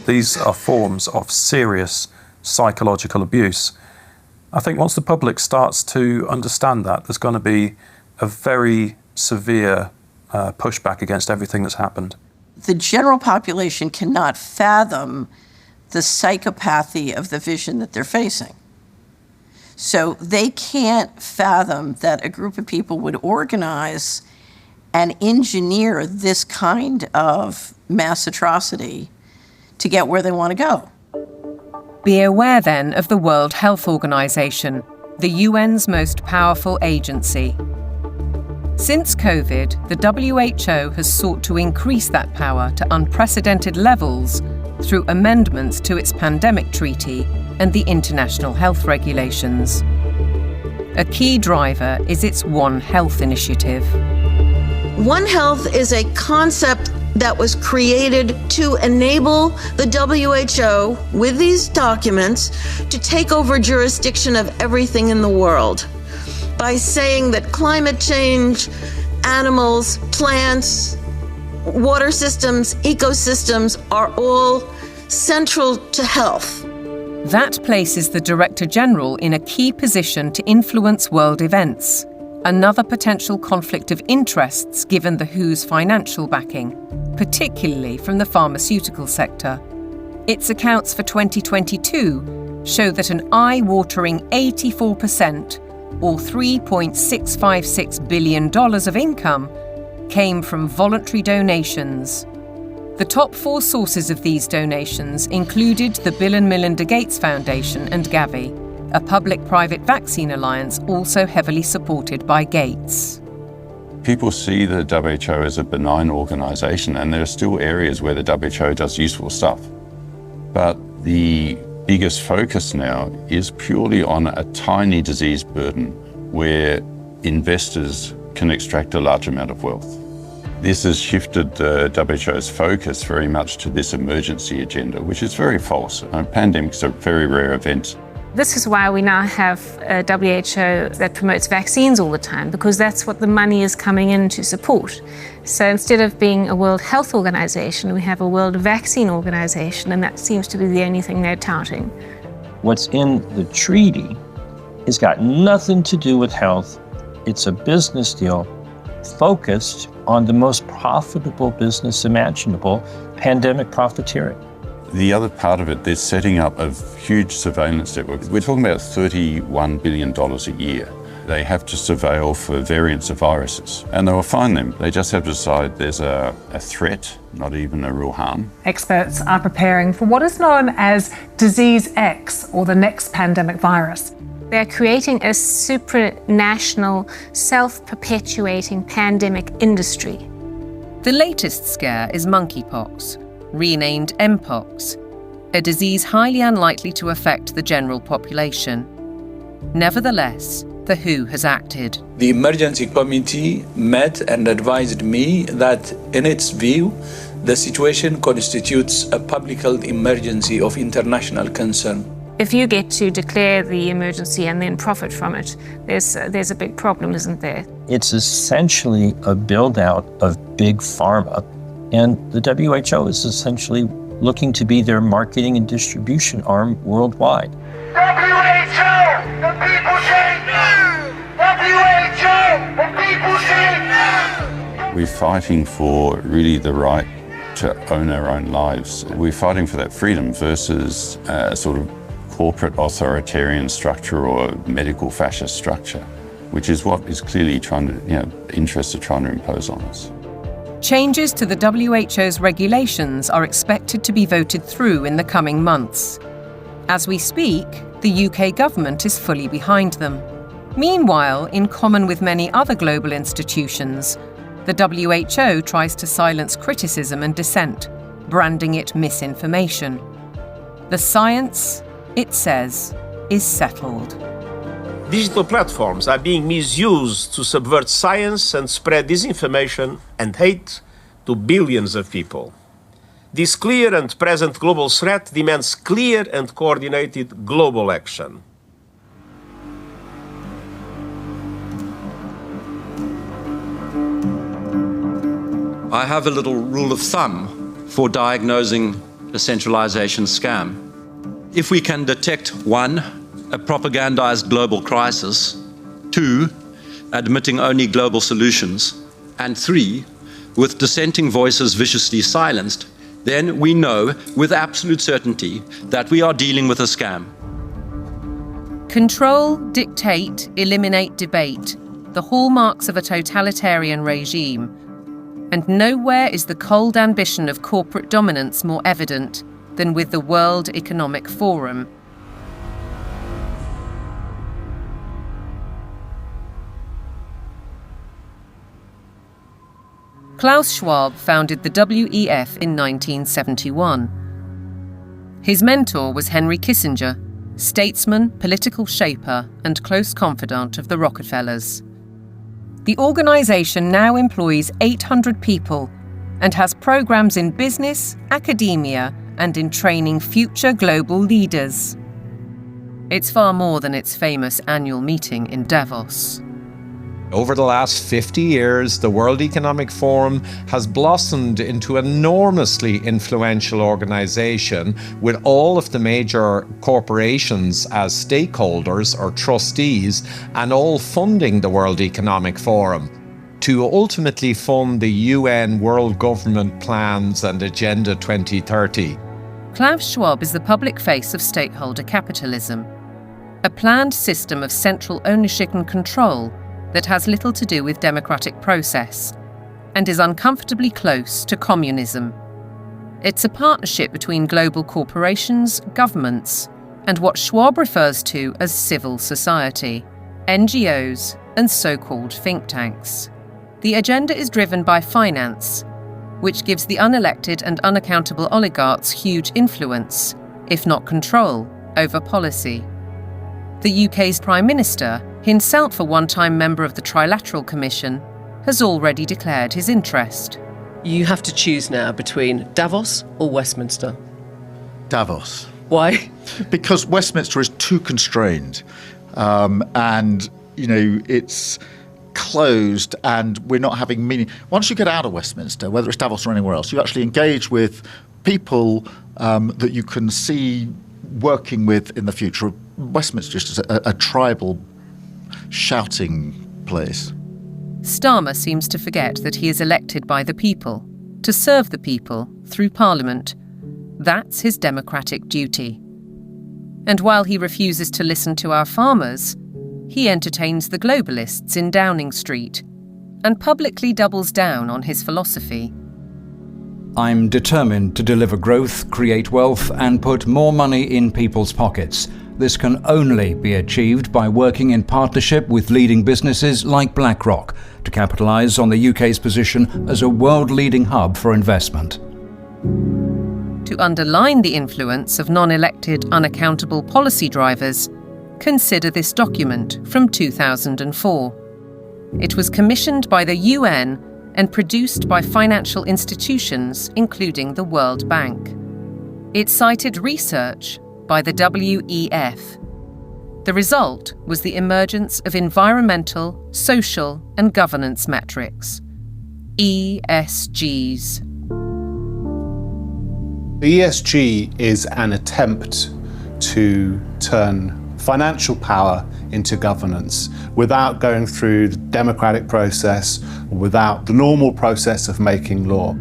These are forms of serious psychological abuse. I think once the public starts to understand that, there's going to be a very severe pushback against everything that's happened. The general population cannot fathom the psychopathy of the vision that they're facing. So they can't fathom that a group of people would organize and engineer this kind of mass atrocity to get where they want to go. Be aware then of the World Health Organization, the UN's most powerful agency. Since COVID, the WHO has sought to increase that power to unprecedented levels through amendments to its pandemic treaty and the international health regulations. A key driver is its One Health initiative. One Health is a concept that was created to enable the WHO, with these documents, to take over jurisdiction of everything in the world by saying that climate change, animals, plants, water systems, ecosystems are all central to health. That places the Director General in a key position to influence world events, another potential conflict of interests given the WHO's financial backing, particularly from the pharmaceutical sector. Its accounts for 2022 show that an eye-watering 84%, or $3.656 billion of income, came from voluntary donations. The top 4 sources of these donations included the Bill and Melinda Gates Foundation and Gavi, a public-private vaccine alliance also heavily supported by Gates. People see the WHO as a benign organization, and there are still areas where the WHO does useful stuff. But the biggest focus now is purely on a tiny disease burden where investors can extract a large amount of wealth. This has shifted the WHO's focus very much to this emergency agenda, which is very false. Pandemics are very rare events. This is why we now have a WHO that promotes vaccines all the time, because that's what the money is coming in to support. So instead of being a World Health Organization, we have a World Vaccine Organization, and that seems to be the only thing they're touting. What's in the treaty has got nothing to do with health. It's a business deal focused on the most profitable business imaginable, pandemic profiteering. The other part of it, they're setting up a huge surveillance network. We're talking about $31 billion a year. They have to surveil for variants of viruses, and they will find them. They just have to decide there's a threat, not even a real harm. Experts are preparing for what is known as Disease X, or the next pandemic virus. They're creating a supranational, self-perpetuating pandemic industry. The latest scare is monkeypox, renamed Mpox, a disease highly unlikely to affect the general population. Nevertheless, the WHO has acted. The emergency committee met and advised me that, in its view, the situation constitutes a public health emergency of international concern. If you get to declare the emergency and then profit from it, there's a big problem, isn't there? It's essentially a build-out of big pharma, and the WHO is essentially looking to be their marketing and distribution arm worldwide. WHO! The people say no! WHO! The people say no! We're fighting for really the right to own our own lives. We're fighting for that freedom versus a sort of corporate authoritarian structure or medical fascist structure, which is what is clearly interests are trying to impose on us. Changes to the WHO's regulations are expected to be voted through in the coming months. As we speak, the UK government is fully behind them. Meanwhile, in common with many other global institutions, the WHO tries to silence criticism and dissent, branding it misinformation. The science, it says, is settled. Digital platforms are being misused to subvert science and spread disinformation and hate to billions of people. This clear and present global threat demands clear and coordinated global action. I have a little rule of thumb for diagnosing a centralization scam. If we can detect 1, a propagandized global crisis, 2, admitting only global solutions, and 3, with dissenting voices viciously silenced, then we know with absolute certainty that we are dealing with a scam. Control, dictate, eliminate debate, the hallmarks of a totalitarian regime. And nowhere is the cold ambition of corporate dominance more evident than with the World Economic Forum. Klaus Schwab founded the WEF in 1971. His mentor was Henry Kissinger, statesman, political shaper, and close confidant of the Rockefellers. The organisation now employs 800 people and has programmes in business, academia, and in training future global leaders. It's far more than its famous annual meeting in Davos. Over the last 50 years, the World Economic Forum has blossomed into an enormously influential organization with all of the major corporations as stakeholders or trustees and all funding the World Economic Forum to ultimately fund the UN World Government Plans and Agenda 2030. Klaus Schwab is the public face of stakeholder capitalism, a planned system of central ownership and control that has little to do with democratic process and is uncomfortably close to communism. It's a partnership between global corporations, governments, and what Schwab refers to as civil society, NGOs, and so-called think tanks. The agenda is driven by finance, which gives the unelected and unaccountable oligarchs huge influence, if not control, over policy. The UK's Prime Minister, himself a one-time member of the Trilateral Commission, has already declared his interest. You have to choose now between Davos or Westminster. Davos. Why? Because Westminster is too constrained. And, you know, it's closed and we're not having meaning. Once you get out of Westminster, whether it's Davos or anywhere else, you actually engage with people that you can see working with in the future. Westminster is just a tribal shouting place. Starmer seems to forget that he is elected by the people, to serve the people through Parliament. That's his democratic duty. And while he refuses to listen to our farmers, he entertains the globalists in Downing Street and publicly doubles down on his philosophy. I'm determined to deliver growth, create wealth, and put more money in people's pockets. This can only be achieved by working in partnership with leading businesses like BlackRock to capitalise on the UK's position as a world-leading hub for investment. To underline the influence of non-elected, unaccountable policy drivers, consider this document from 2004. It was commissioned by the UN and produced by financial institutions, including the World Bank. It cited research by the WEF. The result was the emergence of environmental, social, and governance metrics, ESGs. The ESG is an attempt to turn financial power into governance without going through the democratic process, without the normal process of making law.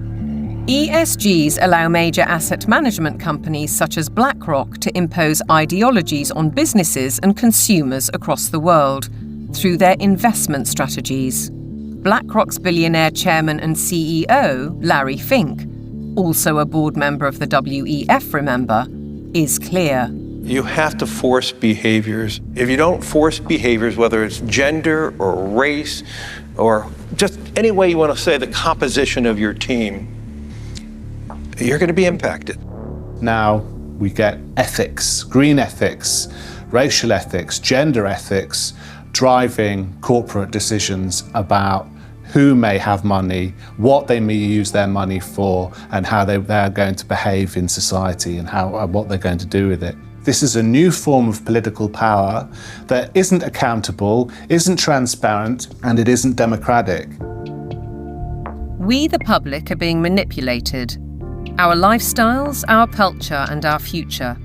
ESGs allow major asset management companies such as BlackRock to impose ideologies on businesses and consumers across the world through their investment strategies. BlackRock's billionaire chairman and CEO, Larry Fink, also a board member of the WEF, remember, is clear. You have to force behaviors. If you don't force behaviors, whether it's gender or race or just any way you want to say the composition of your team, you're going to be impacted. Now we get ethics, green ethics, racial ethics, gender ethics, driving corporate decisions about who may have money, what they may use their money for, and how they're going to behave in society and what they're going to do with it. This is a new form of political power that isn't accountable, isn't transparent, and it isn't democratic. We, the public, are being manipulated. Our lifestyles, our culture, and our future,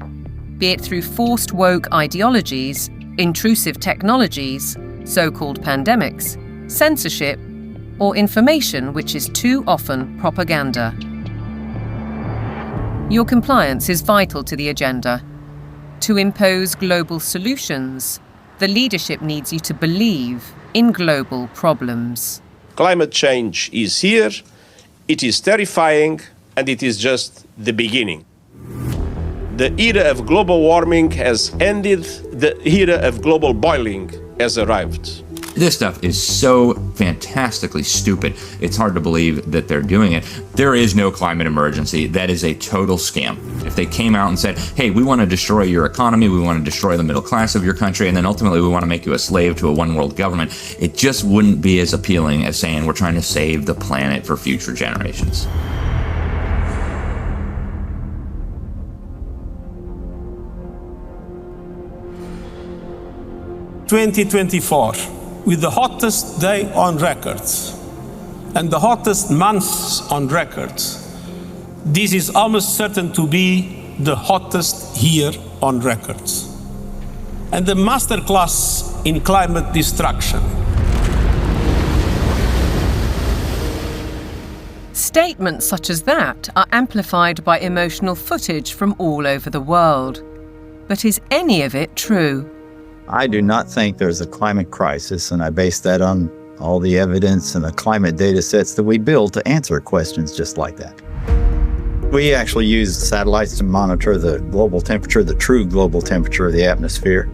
be it through forced woke ideologies, intrusive technologies, so-called pandemics, censorship, or information which is too often propaganda. Your compliance is vital to the agenda. To impose global solutions, the leadership needs you to believe in global problems. Climate change is here, it is terrifying, and it is just the beginning. The era of global warming has ended, the era of global boiling has arrived. This stuff is so fantastically stupid. It's hard to believe that they're doing it. There is no climate emergency. That is a total scam. If they came out and said, hey, we want to destroy your economy, we want to destroy the middle class of your country, and then ultimately we want to make you a slave to a one world government, it just wouldn't be as appealing as saying we're trying to save the planet for future generations. "2024, with the hottest day on record and the hottest months on record, this is almost certain to be the hottest year on record. And the masterclass in climate destruction." Statements such as that are amplified by emotional footage from all over the world. But is any of it true? I do not think there's a climate crisis, and I base that on all the evidence and the climate data sets that we build to answer questions just like that. We actually use satellites to monitor the global temperature, the true global temperature of the atmosphere.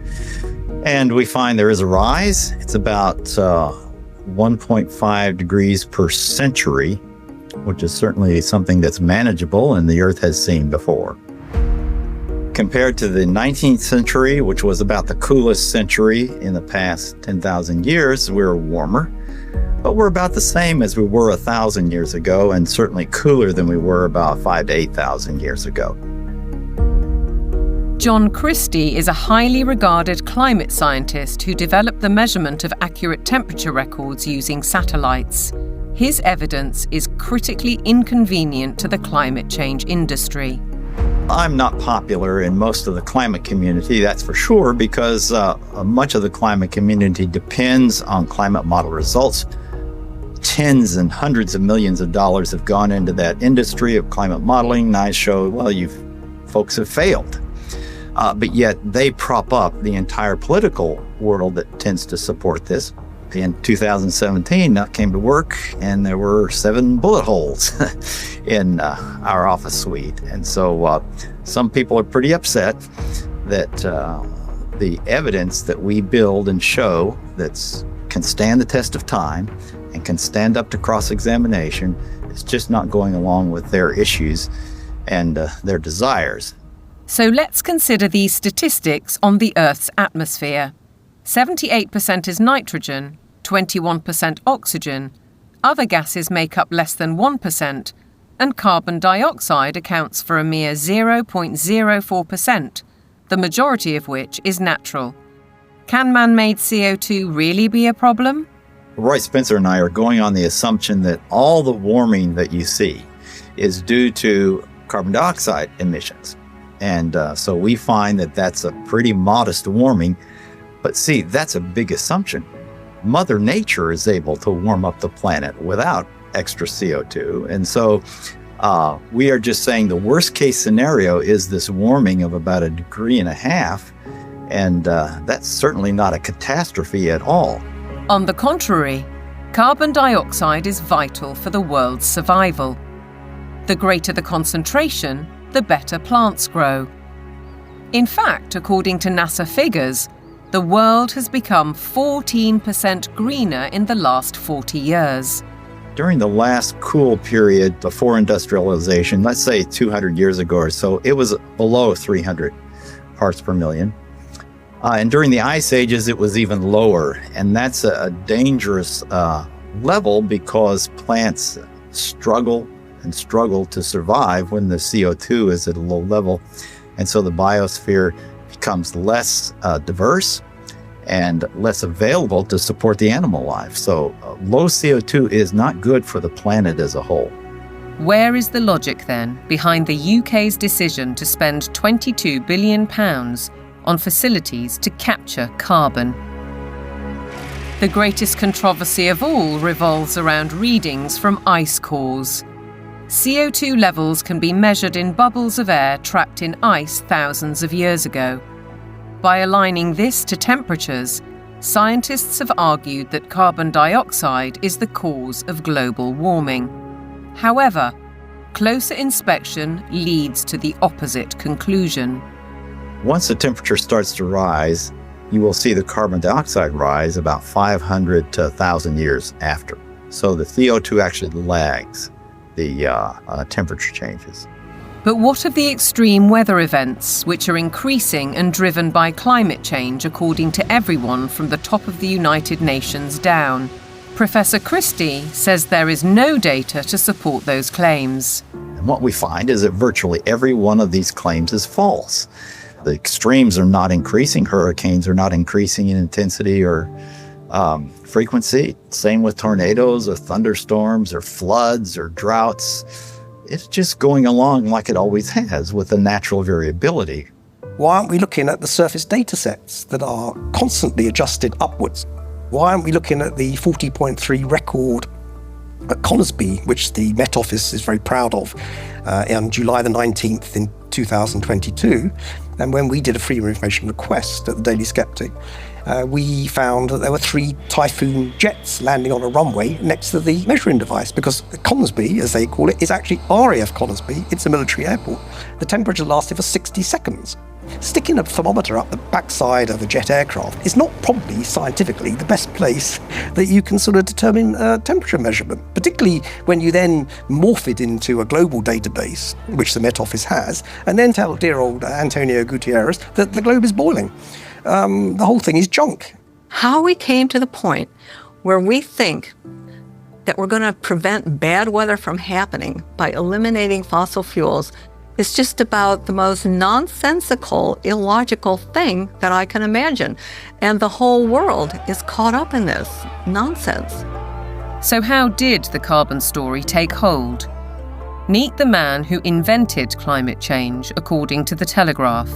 And we find there is a rise. It's about 1.5 degrees per century, which is certainly something that's manageable and the Earth has seen before. Compared to the 19th century, which was about the coolest century in the past 10,000 years, we're warmer. But we're about the same as we were 1,000 years ago, and certainly cooler than we were about 5,000 to 8,000 years ago. John Christie is a highly regarded climate scientist who developed the measurement of accurate temperature records using satellites. His evidence is critically inconvenient to the climate change industry. I'm not popular in most of the climate community, that's for sure, because much of the climate community depends on climate model results. Tens and hundreds of millions of dollars have gone into that industry of climate modeling, and I show, well, you folks have failed. But yet they prop up the entire political world that tends to support this. In 2017, I came to work and there were 7 bullet holes in our office suite. And so some people are pretty upset that the evidence that we build and show that can stand the test of time and can stand up to cross-examination is just not going along with their issues and their desires. So let's consider these statistics on the Earth's atmosphere. 78% is nitrogen, 21% oxygen, other gases make up less than 1%, and carbon dioxide accounts for a mere 0.04%, the majority of which is natural. Can man-made CO2 really be a problem? Roy Spencer and I are going on the assumption that all the warming that you see is due to carbon dioxide emissions. And so we find that that's a pretty modest warming. But see, that's a big assumption. Mother Nature is able to warm up the planet without extra CO2. And so we are just saying the worst case scenario is this warming of about 1.5 degrees. And that's certainly not a catastrophe at all. On the contrary, carbon dioxide is vital for the world's survival. The greater the concentration, the better plants grow. In fact, according to NASA figures, the world has become 14% greener in the last 40 years. During the last cool period before industrialization, let's say 200 years ago or so, it was below 300 parts per million. And during the ice ages, it was even lower. And that's a dangerous level because plants struggle to survive when the CO2 is at a low level. And so the biosphere becomes less diverse and less available to support the animal life. So low CO2 is not good for the planet as a whole. Where is the logic then behind the UK's decision to spend £22 billion on facilities to capture carbon? The greatest controversy of all revolves around readings from ice cores. CO2 levels can be measured in bubbles of air trapped in ice thousands of years ago. By aligning this to temperatures, scientists have argued that carbon dioxide is the cause of global warming. However, closer inspection leads to the opposite conclusion. Once the temperature starts to rise, you will see the carbon dioxide rise about 500 to 1,000 years after. So the CO2 actually lags the temperature changes. But what of the extreme weather events, which are increasing and driven by climate change, according to everyone from the top of the United Nations down? Professor Christie says there is no data to support those claims. And what we find is that virtually every one of these claims is false. The extremes are not increasing. Hurricanes are not increasing in intensity or frequency. Same with tornadoes or thunderstorms or floods or droughts. It's just going along like it always has with the natural variability. Why aren't we looking at the surface data sets that are constantly adjusted upwards? Why aren't we looking at the 40.3 record at Conisbee, which the Met Office is very proud of, on July the 19th in 2022? And when we did a freedom of information request at the Daily Sceptic, we found that there were 3 Typhoon jets landing on a runway next to the measuring device, because Conisbee, as they call it, is actually RAF Conisbee. It's a military airport. The temperature lasted for 60 seconds. Sticking a thermometer up the backside of a jet aircraft is not probably scientifically the best place that you can sort of determine temperature measurement, particularly when you then morph it into a global database, which the Met Office has, and then tell dear old Antonio Gutierrez that the globe is boiling. The whole thing is junk. How we came to the point where we think that we're going to prevent bad weather from happening by eliminating fossil fuels is just about the most nonsensical, illogical thing that I can imagine. And the whole world is caught up in this nonsense. So how did the carbon story take hold? Meet the man who invented climate change, according to The Telegraph.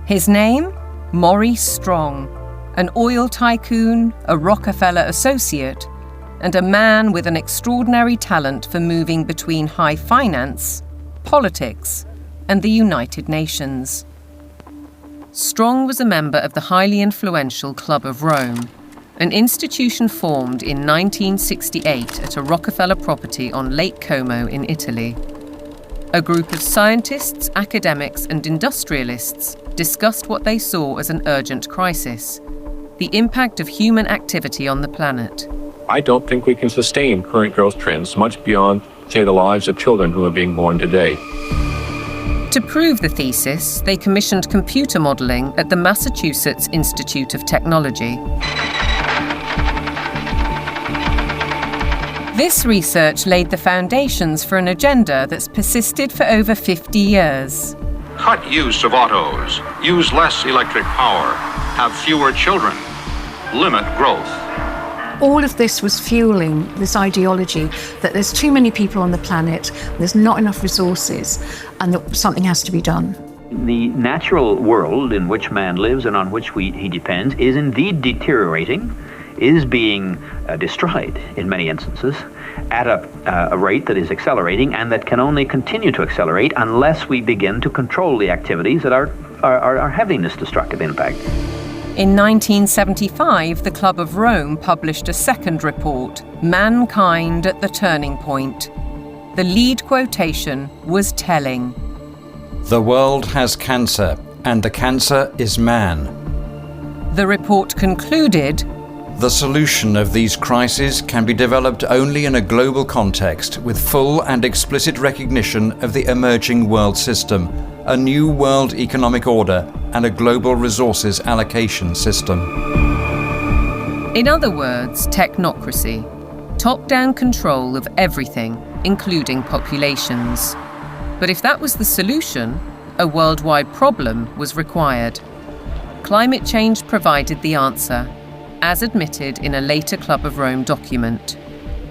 His name? Maurice Strong, an oil tycoon, a Rockefeller associate, and a man with an extraordinary talent for moving between high finance, politics, and the United Nations. Strong was a member of the highly influential Club of Rome, an institution formed in 1968 at a Rockefeller property on Lake Como in Italy. A group of scientists, academics, and industrialists discussed what they saw as an urgent crisis: the impact of human activity on the planet. I don't think we can sustain current growth trends much beyond, say, the lives of children who are being born today. To prove the thesis, they commissioned computer modelling at the Massachusetts Institute of Technology. This research laid the foundations for an agenda that's persisted for over 50 years. Cut use of autos, use less electric power, have fewer children, limit growth. All of this was fueling this ideology that there's too many people on the planet, there's not enough resources, and that something has to be done. The natural world in which man lives and on which he depends is indeed deteriorating, is being destroyed in many instances at a rate that is accelerating and that can only continue to accelerate unless we begin to control the activities that are having this destructive impact. In 1975, the Club of Rome published a second report, Mankind at the Turning Point. The lead quotation was telling. The world has cancer, and the cancer is man. The report concluded, the solution of these crises can be developed only in a global context with full and explicit recognition of the emerging world system, a new world economic order, and a global resources allocation system. In other words, technocracy, top-down control of everything, including populations. But if that was the solution, a worldwide problem was required. Climate change provided the answer, as admitted in a later Club of Rome document.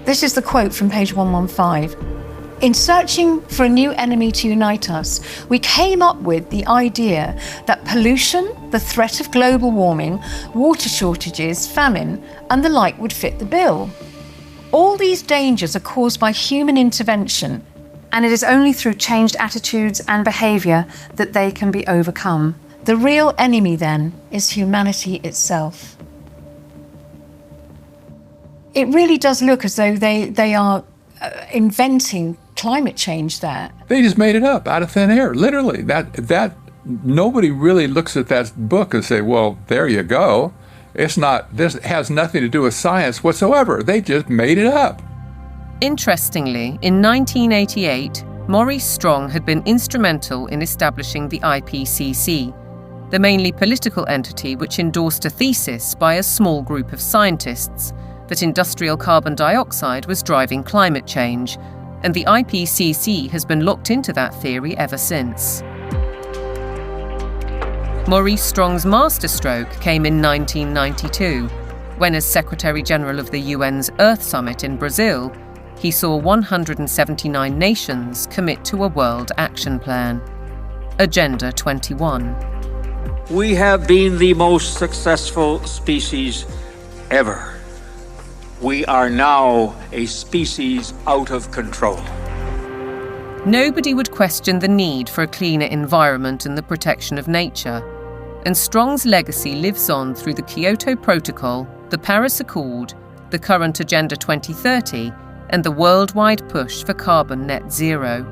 This is the quote from page 115. In searching for a new enemy to unite us, we came up with the idea that pollution, the threat of global warming, water shortages, famine, and the like would fit the bill. All these dangers are caused by human intervention, and it is only through changed attitudes and behaviour that they can be overcome. The real enemy, then, is humanity itself. It really does look as though they are inventing climate change there. They just made it up out of thin air, literally. That nobody really looks at that book and say, well, there you go. This has nothing to do with science whatsoever. They just made it up. Interestingly, in 1988, Maurice Strong had been instrumental in establishing the IPCC, the mainly political entity which endorsed a thesis by a small group of scientists that industrial carbon dioxide was driving climate change, and the IPCC has been locked into that theory ever since. Maurice Strong's masterstroke came in 1992, when as Secretary-General of the UN's Earth Summit in Brazil, he saw 179 nations commit to a world action plan. Agenda 21. We have been the most successful species ever. We are now a species out of control. Nobody would question the need for a cleaner environment and the protection of nature. And Strong's legacy lives on through the Kyoto Protocol, the Paris Accord, the current Agenda 2030, and the worldwide push for carbon net zero.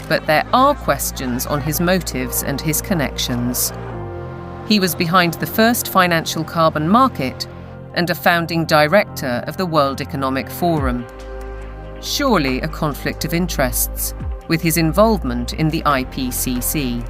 But there are questions on his motives and his connections. He was behind the first financial carbon market and a founding director of the World Economic Forum. Surely a conflict of interests, with his involvement in the IPCC.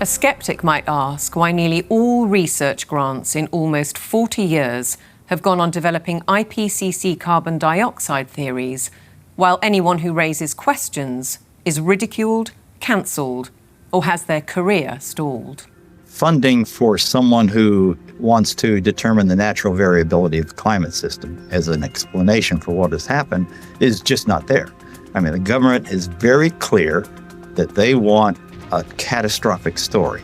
A skeptic might ask why nearly all research grants in almost 40 years have gone on developing IPCC carbon dioxide theories, while anyone who raises questions is ridiculed, cancelled, or has their career stalled. Funding for someone who wants to determine the natural variability of the climate system as an explanation for what has happened is just not there. I mean, the government is very clear that they want a catastrophic story.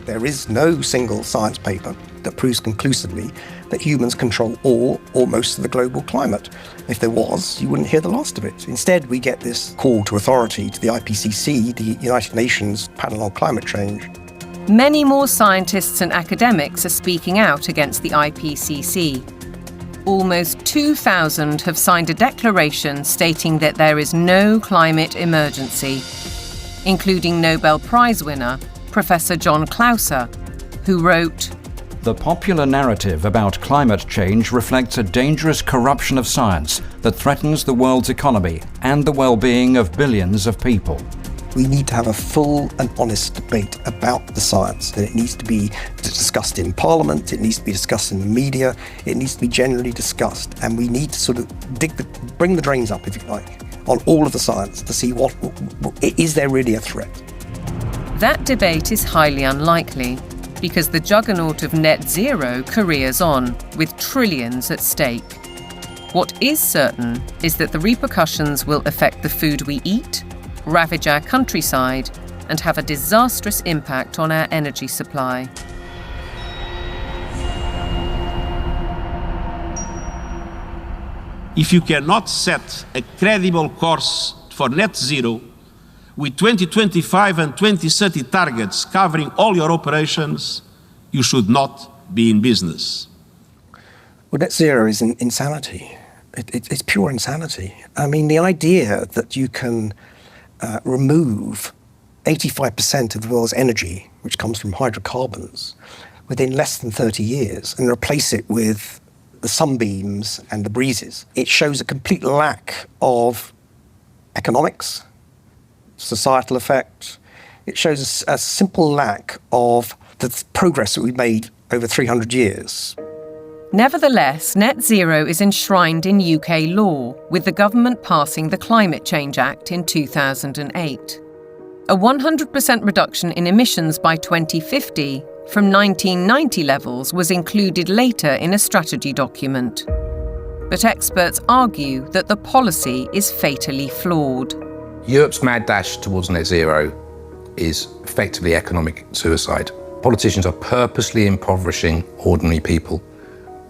There is no single science paper that proves conclusively that humans control all or most of the global climate. If there was, you wouldn't hear the last of it. Instead, we get this call to authority to the IPCC, the United Nations Panel on Climate Change. Many more scientists and academics are speaking out against the IPCC. Almost 2,000 have signed a declaration stating that there is no climate emergency, including Nobel Prize winner Professor John Clauser, who wrote, "The popular narrative about climate change reflects a dangerous corruption of science that threatens the world's economy and the well-being of billions of people." We need to have a full and honest debate about the science, and it needs to be discussed in Parliament, it needs to be discussed in the media, it needs to be generally discussed, and we need to sort of bring the drains up, if you like, on all of the science to see what is there really a threat. That debate is highly unlikely, because the juggernaut of net zero careers on, with trillions at stake. What is certain is that the repercussions will affect the food we eat, ravage our countryside, and have a disastrous impact on our energy supply. If you cannot set a credible course for net zero, with 2025 and 2030 targets covering all your operations, you should not be in business. Well, net zero is insanity. It's pure insanity. I mean, the idea that you can remove 85% of the world's energy, which comes from hydrocarbons, within less than 30 years and replace it with the sunbeams and the breezes. It shows a complete lack of economics, societal effect. It shows a simple lack of the progress that we've made over 300 years. Nevertheless, net zero is enshrined in UK law, with the government passing the Climate Change Act in 2008. A 100% reduction in emissions by 2050 from 1990 levels was included later in a strategy document. But experts argue that the policy is fatally flawed. Europe's mad dash towards net zero is effectively economic suicide. Politicians are purposely impoverishing ordinary people,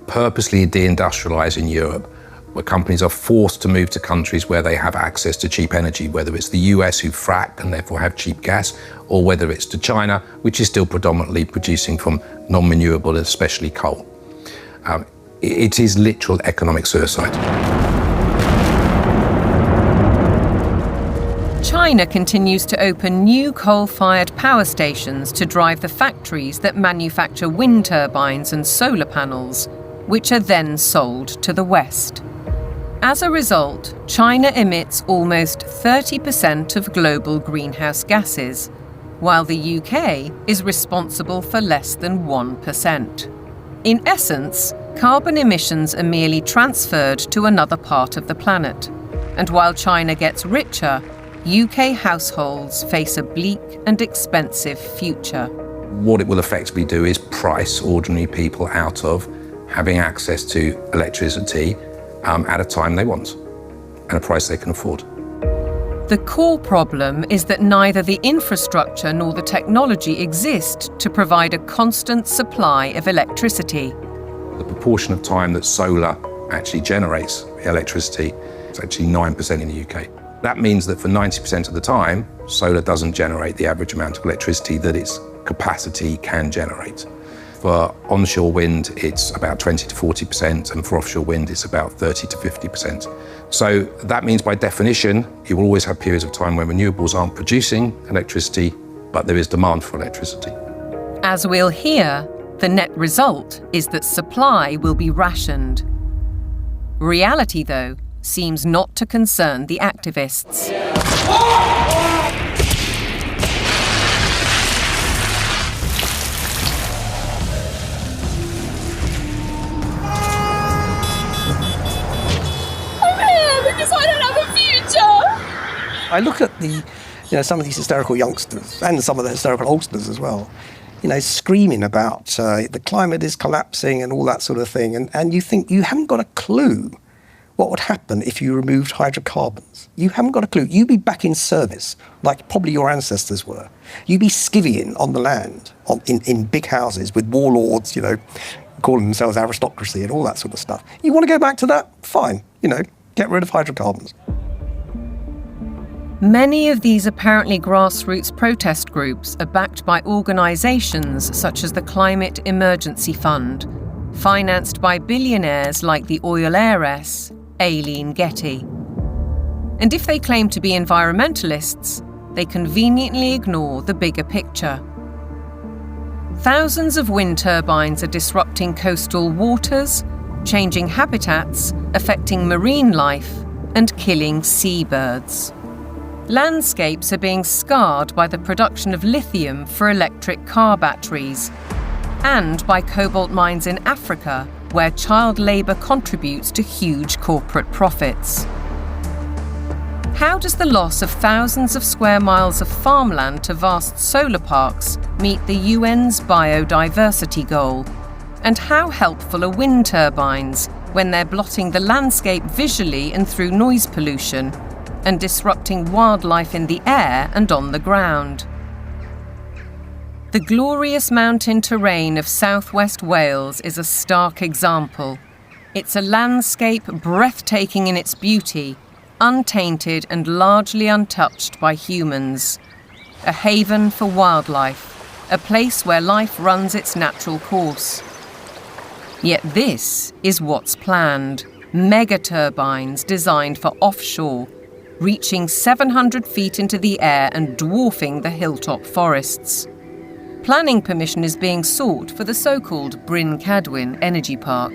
purposely deindustrializing Europe, where companies are forced to move to countries where they have access to cheap energy, whether it's the US who frack and therefore have cheap gas, or whether it's to China, which is still predominantly producing from non-renewable, especially coal. It is literal economic suicide. China continues to open new coal-fired power stations to drive the factories that manufacture wind turbines and solar panels, which are then sold to the West. As a result, China emits almost 30% of global greenhouse gases, while the UK is responsible for less than 1%. In essence, carbon emissions are merely transferred to another part of the planet. And while China gets richer, UK households face a bleak and expensive future. What it will effectively do is price ordinary people out of having access to electricity at a time they want and a price they can afford. The core problem is that neither the infrastructure nor the technology exist to provide a constant supply of electricity. The proportion of time that solar actually generates electricity is actually 9% in the UK. That means that for 90% of the time, solar doesn't generate the average amount of electricity that its capacity can generate. For onshore wind, it's about 20 to 40%, and for offshore wind, it's about 30 to 50%. So that means, by definition, you will always have periods of time when renewables aren't producing electricity, but there is demand for electricity. As we'll hear, the net result is that supply will be rationed. Reality, though, seems not to concern the activists. I look at some of these hysterical youngsters and some of the hysterical oldsters as well, screaming about the climate is collapsing and all that sort of thing. And you think you haven't got a clue what would happen if you removed hydrocarbons. You haven't got a clue. You'd be back in service, like probably your ancestors were. You'd be skivvying on the land, in big houses with warlords, calling themselves aristocracy and all that sort of stuff. You want to go back to that? Fine. Get rid of hydrocarbons. Many of these apparently grassroots protest groups are backed by organisations such as the Climate Emergency Fund, financed by billionaires like the oil heiress, Aileen Getty. And if they claim to be environmentalists, they conveniently ignore the bigger picture. Thousands of wind turbines are disrupting coastal waters, changing habitats, affecting marine life, and killing seabirds. Landscapes are being scarred by the production of lithium for electric car batteries, and by cobalt mines in Africa, where child labour contributes to huge corporate profits. How does the loss of thousands of square miles of farmland to vast solar parks meet the UN's biodiversity goal? And how helpful are wind turbines when they're blotting the landscape visually and through noise pollution, and disrupting wildlife in the air and on the ground? The glorious mountain terrain of southwest Wales is a stark example. It's a landscape breathtaking in its beauty, untainted and largely untouched by humans. A haven for wildlife, a place where life runs its natural course. Yet this is what's planned: mega turbines designed for offshore, reaching 700 feet into the air and dwarfing the hilltop forests. Planning permission is being sought for the so-called Bryn Cadwyn Energy Park.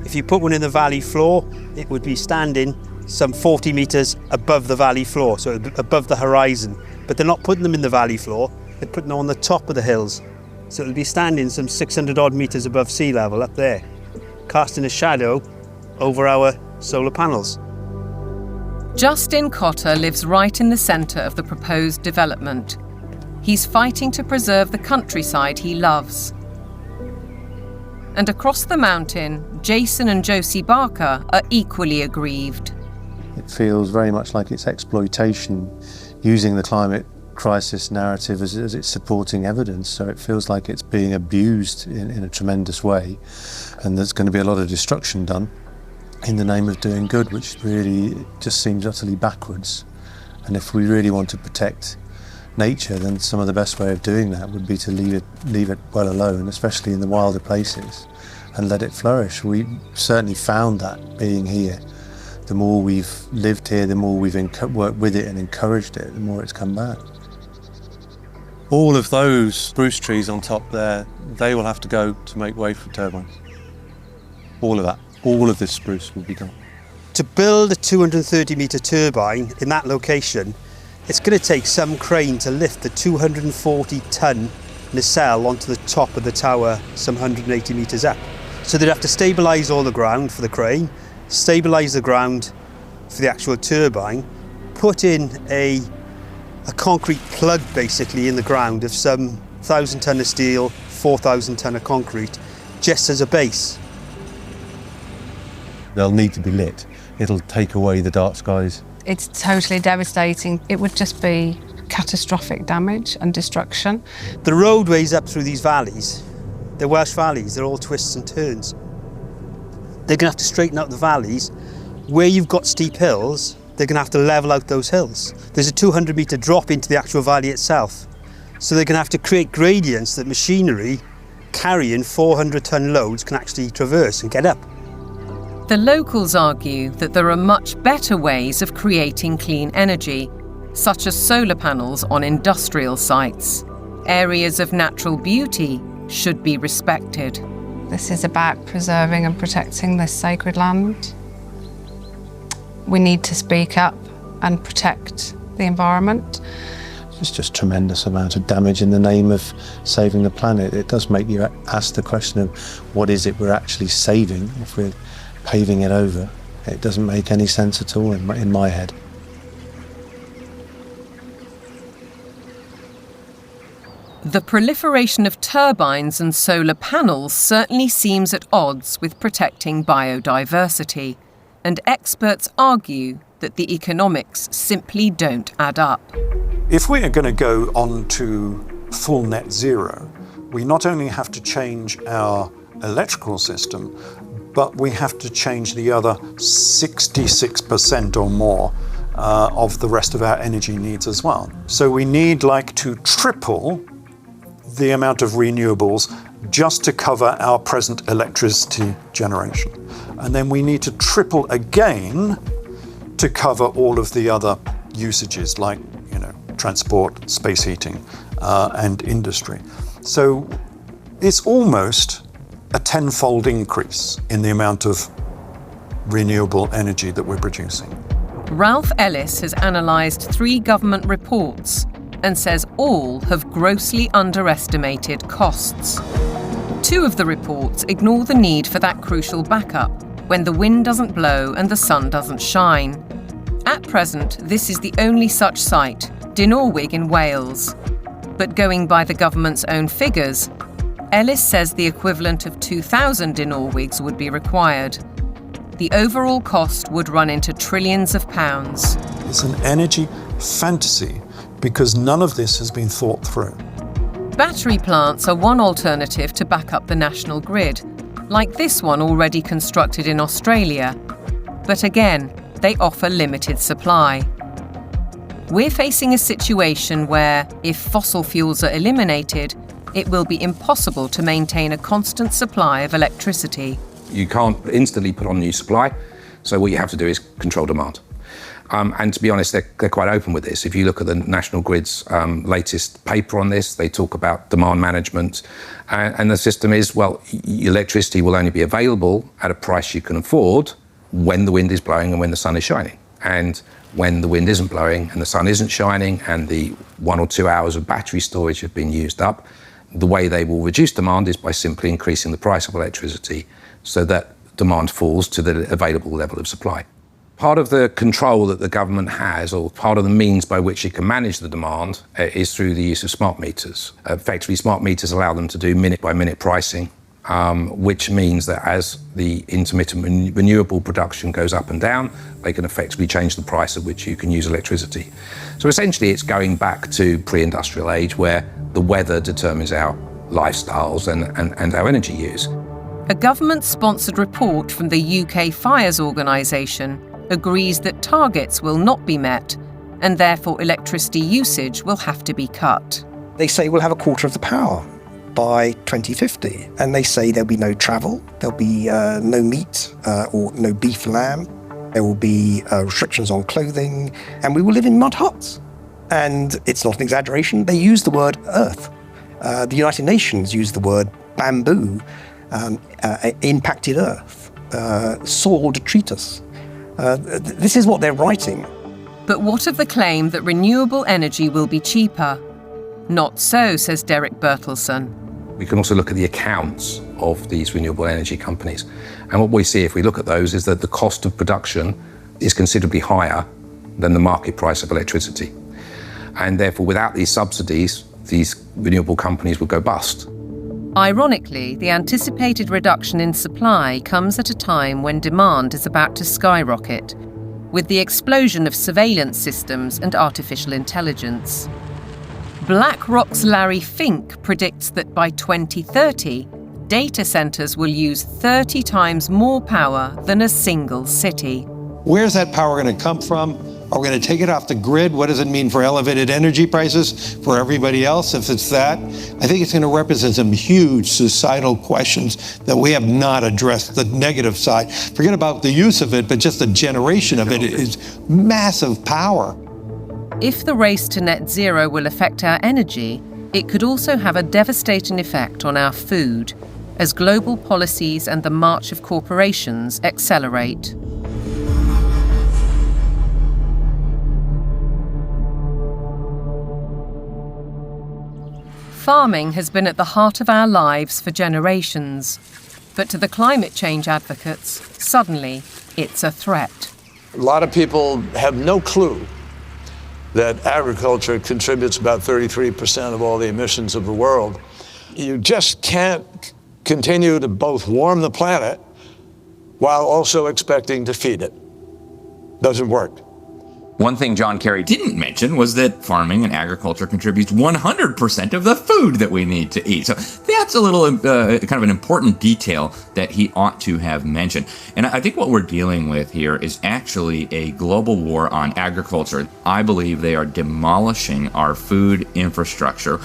If you put one in the valley floor, it would be standing some 40 metres above the valley floor, so above the horizon. But they're not putting them in the valley floor, they're putting them on the top of the hills. So it'll be standing some 600 odd metres above sea level up there, casting a shadow over our solar panels. Justin Cotter lives right in the centre of the proposed development. He's fighting to preserve the countryside he loves. And across the mountain, Jason and Josie Barker are equally aggrieved. It feels very much like it's exploitation, using the climate crisis narrative as its supporting evidence. So it feels like it's being abused in a tremendous way, and there's going to be a lot of destruction done in the name of doing good, which really just seems utterly backwards. And if we really want to protect nature, then some of the best way of doing that would be to leave it well alone, especially in the wilder places, and let it flourish. We certainly found that being here. The more we've lived here, the more we've worked with it and encouraged it, the more it's come back. All of those spruce trees on top there, they will have to go to make way for turbines. All of that. All of this spruce will be gone. To build a 230-metre turbine in that location, it's going to take some crane to lift the 240-ton nacelle onto the top of the tower some 180 metres up. So they'd have to stabilise all the ground for the crane, stabilise the ground for the actual turbine, put in a concrete plug basically in the ground of some 1,000 tonne of steel, 4,000 tonne of concrete, just as a base. They'll need to be lit. It'll take away the dark skies. It's totally devastating. It would just be catastrophic damage and destruction. The roadways up through these valleys, they're Welsh valleys, they're all twists and turns. They're going to have to straighten out the valleys. Where you've got steep hills, they're going to have to level out those hills. There's a 200-metre drop into the actual valley itself. So they're going to have to create gradients that machinery carrying 400-tonne loads can actually traverse and get up. The locals argue that there are much better ways of creating clean energy, such as solar panels on industrial sites. Areas of natural beauty should be respected. This is about preserving and protecting this sacred land. We need to speak up and protect the environment. It's just tremendous amount of damage in the name of saving the planet. It does make you ask the question of what is it we're actually saving if we're paving it over. It doesn't make any sense at all in my head. The proliferation of turbines and solar panels certainly seems at odds with protecting biodiversity, and experts argue that the economics simply don't add up. If we are going to go on to full net zero, we not only have to change our electrical system, but we have to change the other 66% or more of the rest of our energy needs as well. So we need to triple the amount of renewables just to cover our present electricity generation. And then we need to triple again to cover all of the other usages like, transport, space heating, and industry. So it's almost a tenfold increase in the amount of renewable energy that we're producing. Ralph Ellis has analysed 3 government reports and says all have grossly underestimated costs. 2 of the reports ignore the need for that crucial backup when the wind doesn't blow and the sun doesn't shine. At present, this is the only such site, Dinorwig in Wales. But going by the government's own figures, Ellis says the equivalent of 2,000 Dinorwigs would be required. The overall cost would run into trillions of pounds. It's an energy fantasy because none of this has been thought through. Battery plants are one alternative to back up the national grid, like this one already constructed in Australia. But again, they offer limited supply. We're facing a situation where, if fossil fuels are eliminated, it will be impossible to maintain a constant supply of electricity. You can't instantly put on new supply, so what you have to do is control demand. And to be honest, they're quite open with this. If you look at the National Grid's latest paper on this, they talk about demand management. And the system is, electricity will only be available at a price you can afford when the wind is blowing and when the sun is shining. And when the wind isn't blowing and the sun isn't shining and the 1 or 2 hours of battery storage have been used up, the way they will reduce demand is by simply increasing the price of electricity so that demand falls to the available level of supply. Part of the control that the government has, or part of the means by which it can manage the demand, is through the use of smart meters. Effectively, smart meters allow them to do minute-by-minute pricing, which means that as the intermittent renewable production goes up and down, they can effectively change the price at which you can use electricity. So essentially, it's going back to pre-industrial age where the weather determines our lifestyles and our energy use. A government-sponsored report from the UK Fires Organisation agrees that targets will not be met and therefore electricity usage will have to be cut. They say we'll have a quarter of the power by 2050, and they say there'll be no travel, there'll be no meat or no beef lamb. There will be restrictions on clothing, and we will live in mud huts. And it's not an exaggeration, they use the word earth. The United Nations use the word bamboo, impacted earth, soil detritus. This is what they're writing. But what of the claim that renewable energy will be cheaper? Not so, says Derek Bertelsen. We can also look at the accounts of these renewable energy companies. And what we see if we look at those is that the cost of production is considerably higher than the market price of electricity. And therefore, without these subsidies, these renewable companies would go bust. Ironically, the anticipated reduction in supply comes at a time when demand is about to skyrocket, with the explosion of surveillance systems and artificial intelligence. BlackRock's Larry Fink predicts that by 2030, data centers will use 30 times more power than a single city. Where's that power going to come from? Are we going to take it off the grid? What does it mean for elevated energy prices for everybody else if it's that? I think it's going to represent some huge societal questions that we have not addressed, the negative side. Forget about the use of it, but just the generation of it is massive power. If the race to net zero will affect our energy, it could also have a devastating effect on our food, as global policies and the march of corporations accelerate. Farming has been at the heart of our lives for generations, but to the climate change advocates, suddenly it's a threat. A lot of people have no clue that agriculture contributes about 33% of all the emissions of the world. You just can't continue to both warm the planet while also expecting to feed it. Doesn't work. One thing John Kerry didn't mention was that farming and agriculture contributes 100% of the food that we need to eat. So that's a little kind of an important detail that he ought to have mentioned. And I think what we're dealing with here is actually a global war on agriculture. I believe they are demolishing our food infrastructure,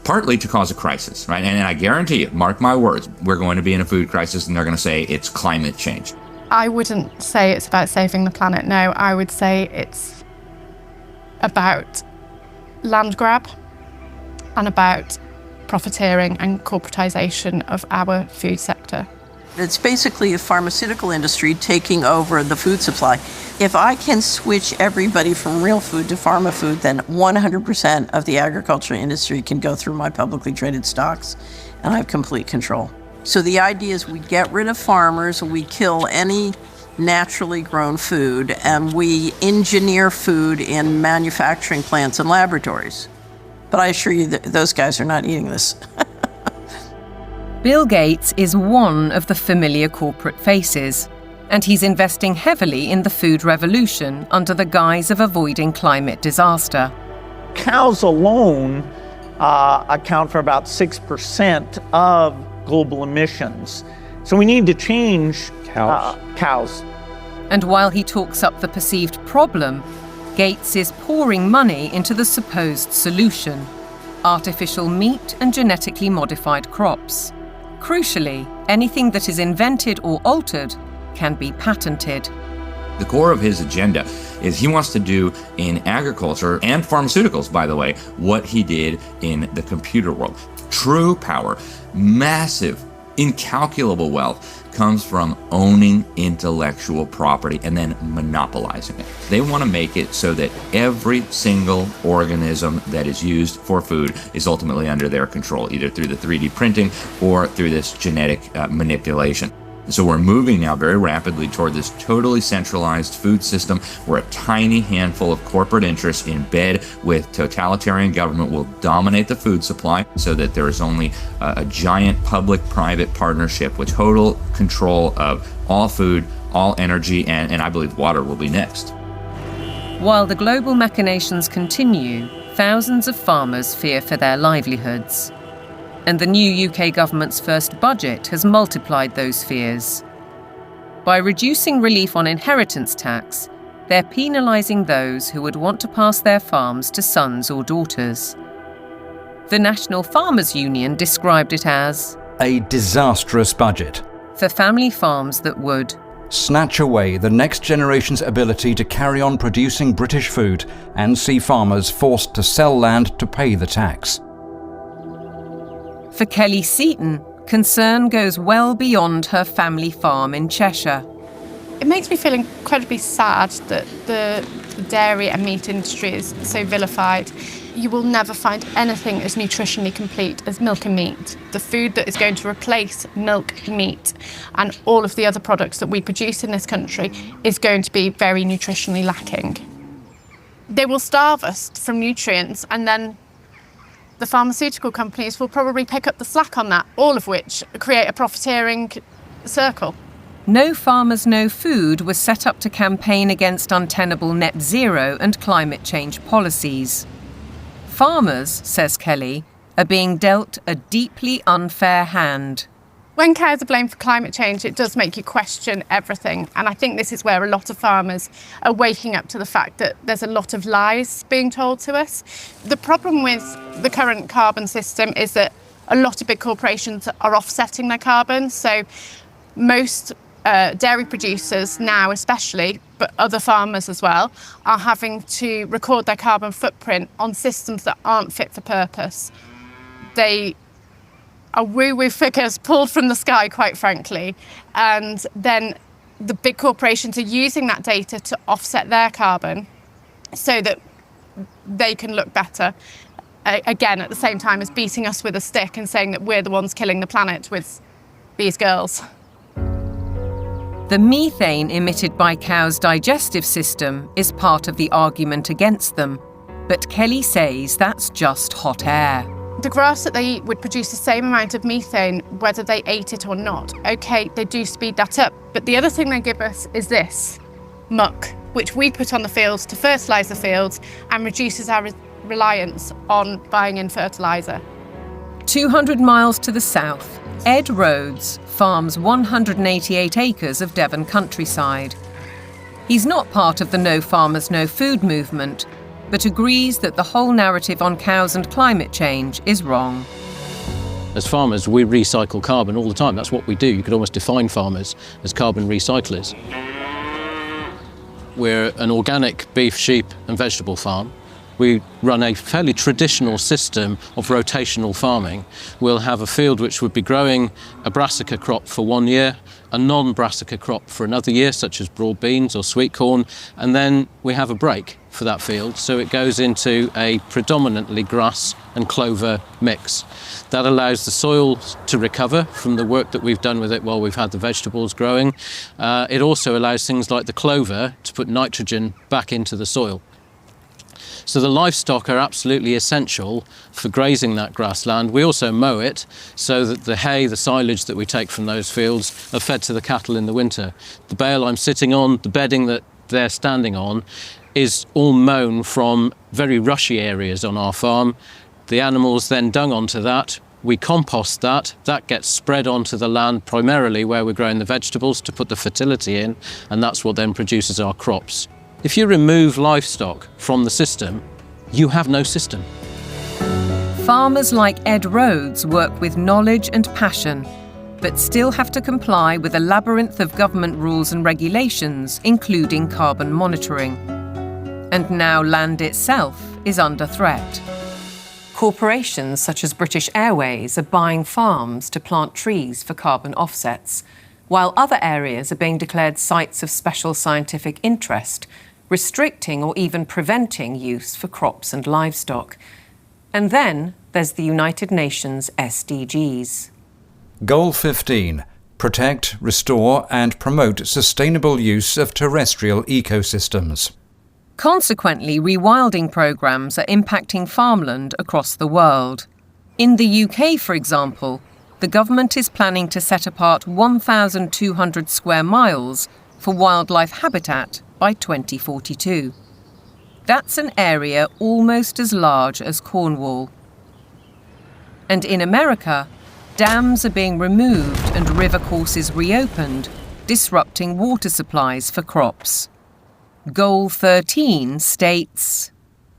partly to cause a crisis, right? And I guarantee you, mark my words, we're going to be in a food crisis and they're going to say it's climate change. I wouldn't say it's about saving the planet, no. I would say it's about land grab and about profiteering and corporatization of our food sector. It's basically the pharmaceutical industry taking over the food supply. If I can switch everybody from real food to pharma food, then 100% of the agriculture industry can go through my publicly traded stocks, and I have complete control. So the idea is we get rid of farmers, we kill any naturally grown food, and we engineer food in manufacturing plants and laboratories. But I assure you that those guys are not eating this. Bill Gates is one of the familiar corporate faces, and he's investing heavily in the food revolution under the guise of avoiding climate disaster. Cows alone account for about 6% of global emissions. So we need to change cows. And while he talks up the perceived problem, Gates is pouring money into the supposed solution: artificial meat and genetically modified crops. Crucially, anything that is invented or altered can be patented. The core of his agenda is he wants to do in agriculture and pharmaceuticals, by the way, what he did in the computer world. True power, massive, incalculable wealth comes from owning intellectual property and then monopolizing it. They want to make it so that every single organism that is used for food is ultimately under their control, either through the 3D printing or through this genetic manipulation. So we're moving now very rapidly toward this totally centralized food system where a tiny handful of corporate interests in bed with totalitarian government will dominate the food supply so that there is only a giant public-private partnership with total control of all food, all energy, and I believe water will be next. While the global machinations continue, thousands of farmers fear for their livelihoods. And the new UK government's first budget has multiplied those fears. By reducing relief on inheritance tax, they're penalising those who would want to pass their farms to sons or daughters. The National Farmers Union described it as a disastrous budget for family farms that would snatch away the next generation's ability to carry on producing British food and see farmers forced to sell land to pay the tax. For Kelly Seaton, concern goes well beyond her family farm in Cheshire. It makes me feel incredibly sad that the dairy and meat industry is so vilified. You will never find anything as nutritionally complete as milk and meat. The food that is going to replace milk, meat, and all of the other products that we produce in this country is going to be very nutritionally lacking. They will starve us from nutrients, and then the pharmaceutical companies will probably pick up the slack on that, all of which create a profiteering circle. No Farmers, No Food was set up to campaign against untenable net zero and climate change policies. Farmers, says Kelly, are being dealt a deeply unfair hand. When cows are blamed for climate change, it does make you question everything. And I think this is where a lot of farmers are waking up to the fact that there's a lot of lies being told to us. The problem with the current carbon system is that a lot of big corporations are offsetting their carbon. So most dairy producers now especially, but other farmers as well, are having to record their carbon footprint on systems that aren't fit for purpose. They are woo-woo figures pulled from the sky, quite frankly, and then the big corporations are using that data to offset their carbon so that they can look better, again, at the same time as beating us with a stick and saying that we're the ones killing the planet with these girls. The methane emitted by cows' digestive system is part of the argument against them, but Kelly says that's just hot air. The grass that they eat would produce the same amount of methane whether they ate it or not. OK, they do speed that up, but the other thing they give us is this, muck, which we put on the fields to fertilise the fields and reduces our reliance on buying in fertiliser. 200 miles to the south, Ed Rhodes farms 188 acres of Devon countryside. He's not part of the No Farmers, No Food movement, but agrees that the whole narrative on cows and climate change is wrong. As farmers, we recycle carbon all the time. That's what we do. You could almost define farmers as carbon recyclers. We're an organic beef, sheep and vegetable farm. We run a fairly traditional system of rotational farming. We'll have a field which would be growing a brassica crop for 1 year, a non-brassica crop for another year, such as broad beans or sweet corn, and then we have a break for that field, so it goes into a predominantly grass and clover mix. That allows the soil to recover from the work that we've done with it while we've had the vegetables growing. It also allows things like the clover to put nitrogen back into the soil. So the livestock are absolutely essential for grazing that grassland. We also mow it so that the hay, the silage that we take from those fields are fed to the cattle in the winter. The bale I'm sitting on, the bedding that they're standing on, is all mown from very rushy areas on our farm. The animals then dung onto that. We compost that. That gets spread onto the land primarily where we're growing the vegetables to put the fertility in, and that's what then produces our crops. If you remove livestock from the system, you have no system. Farmers like Ed Rhodes work with knowledge and passion, but still have to comply with a labyrinth of government rules and regulations, including carbon monitoring. And now land itself is under threat. Corporations such as British Airways are buying farms to plant trees for carbon offsets, while other areas are being declared sites of special scientific interest, restricting or even preventing use for crops and livestock. And then there's the United Nations SDGs. Goal 15. Protect, restore and promote sustainable use of terrestrial ecosystems. Consequently, rewilding programmes are impacting farmland across the world. In the UK, for example, the government is planning to set apart 1,200 square miles for wildlife habitat by 2042. That's an area almost as large as Cornwall. And in America, dams are being removed and river courses reopened, disrupting water supplies for crops. Goal 13 states,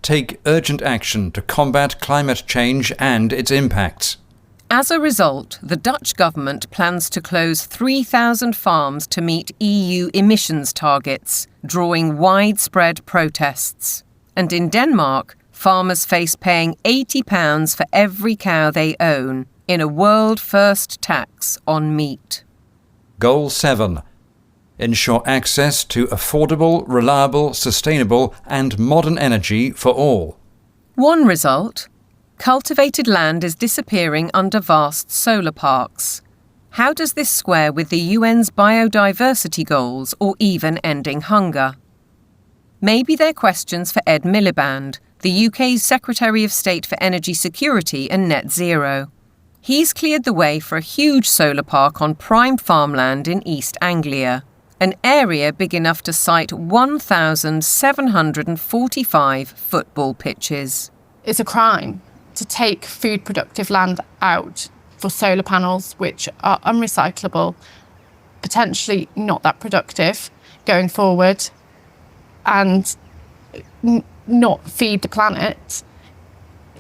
take urgent action to combat climate change and its impacts. As a result, the Dutch government plans to close 3,000 farms to meet EU emissions targets, drawing widespread protests. And in Denmark, farmers face paying £80 for every cow they own in a world-first tax on meat. Goal 7. Ensure access to affordable, reliable, sustainable and modern energy for all. One result: cultivated land is disappearing under vast solar parks. How does this square with the UN's biodiversity goals or even ending hunger? Maybe they're questions for Ed Miliband, the UK's Secretary of State for Energy Security and Net Zero. He's cleared the way for a huge solar park on prime farmland in East Anglia, an area big enough to site 1,745 football pitches. It's a crime to take food productive land out for solar panels, which are unrecyclable, potentially not that productive going forward, and not feed the planet.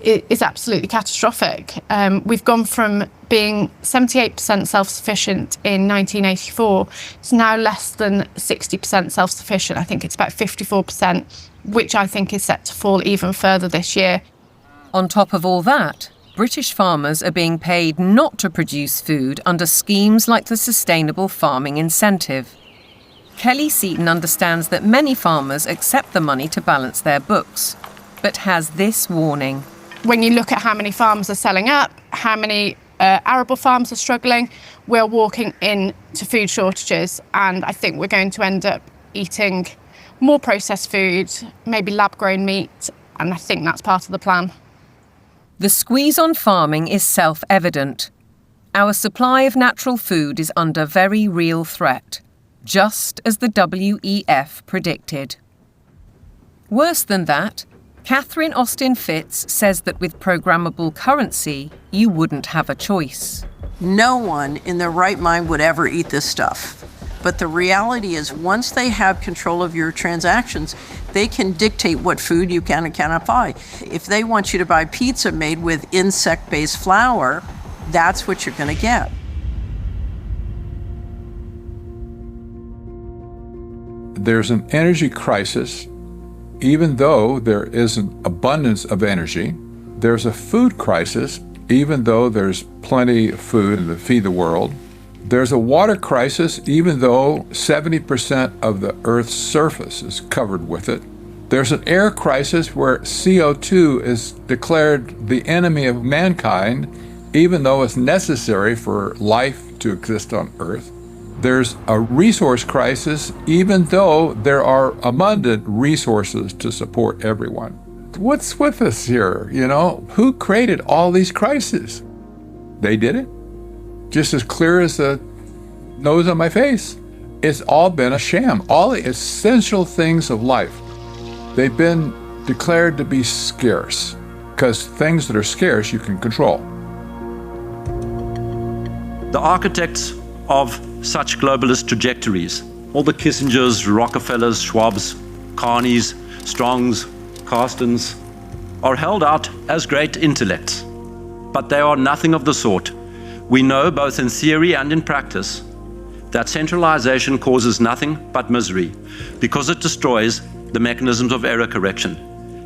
It is absolutely catastrophic. We've gone from being 78% self-sufficient in 1984 to now less than 60% self-sufficient. I think it's about 54%, which I think is set to fall even further this year. On top of all that, British farmers are being paid not to produce food under schemes like the Sustainable Farming Incentive. Kelly Seaton understands that many farmers accept the money to balance their books, but has this warning. When you look at how many farms are selling up, how many arable farms are struggling, we're walking into food shortages, and I think we're going to end up eating more processed food, maybe lab-grown meat, and I think that's part of the plan. The squeeze on farming is self-evident. Our supply of natural food is under very real threat, just as the WEF predicted. Worse than that, Catherine Austin Fitz says that with programmable currency, you wouldn't have a choice. No one in their right mind would ever eat this stuff. But the reality is, once they have control of your transactions, they can dictate what food you can and cannot buy. If they want you to buy pizza made with insect-based flour, that's what you're going to get. There's an energy crisis. Even though there is an abundance of energy, there's a food crisis, even though there's plenty of food to feed the world. There's a water crisis, even though 70% of the Earth's surface is covered with it. There's an air crisis where CO2 is declared the enemy of mankind, even though it's necessary for life to exist on Earth. There's a resource crisis, even though there are abundant resources to support everyone. What's with us here, you know? Who created all these crises? They did it. Just as clear as the nose on my face. It's all been a sham. All the essential things of life, they've been declared to be scarce, because things that are scarce you can control. The architects of such globalist trajectories, all the Kissingers, Rockefellers, Schwabs, Carneys, Strongs, Carstens, are held out as great intellects. But they are nothing of the sort. We know, both in theory and in practice, that centralization causes nothing but misery, because it destroys the mechanisms of error correction,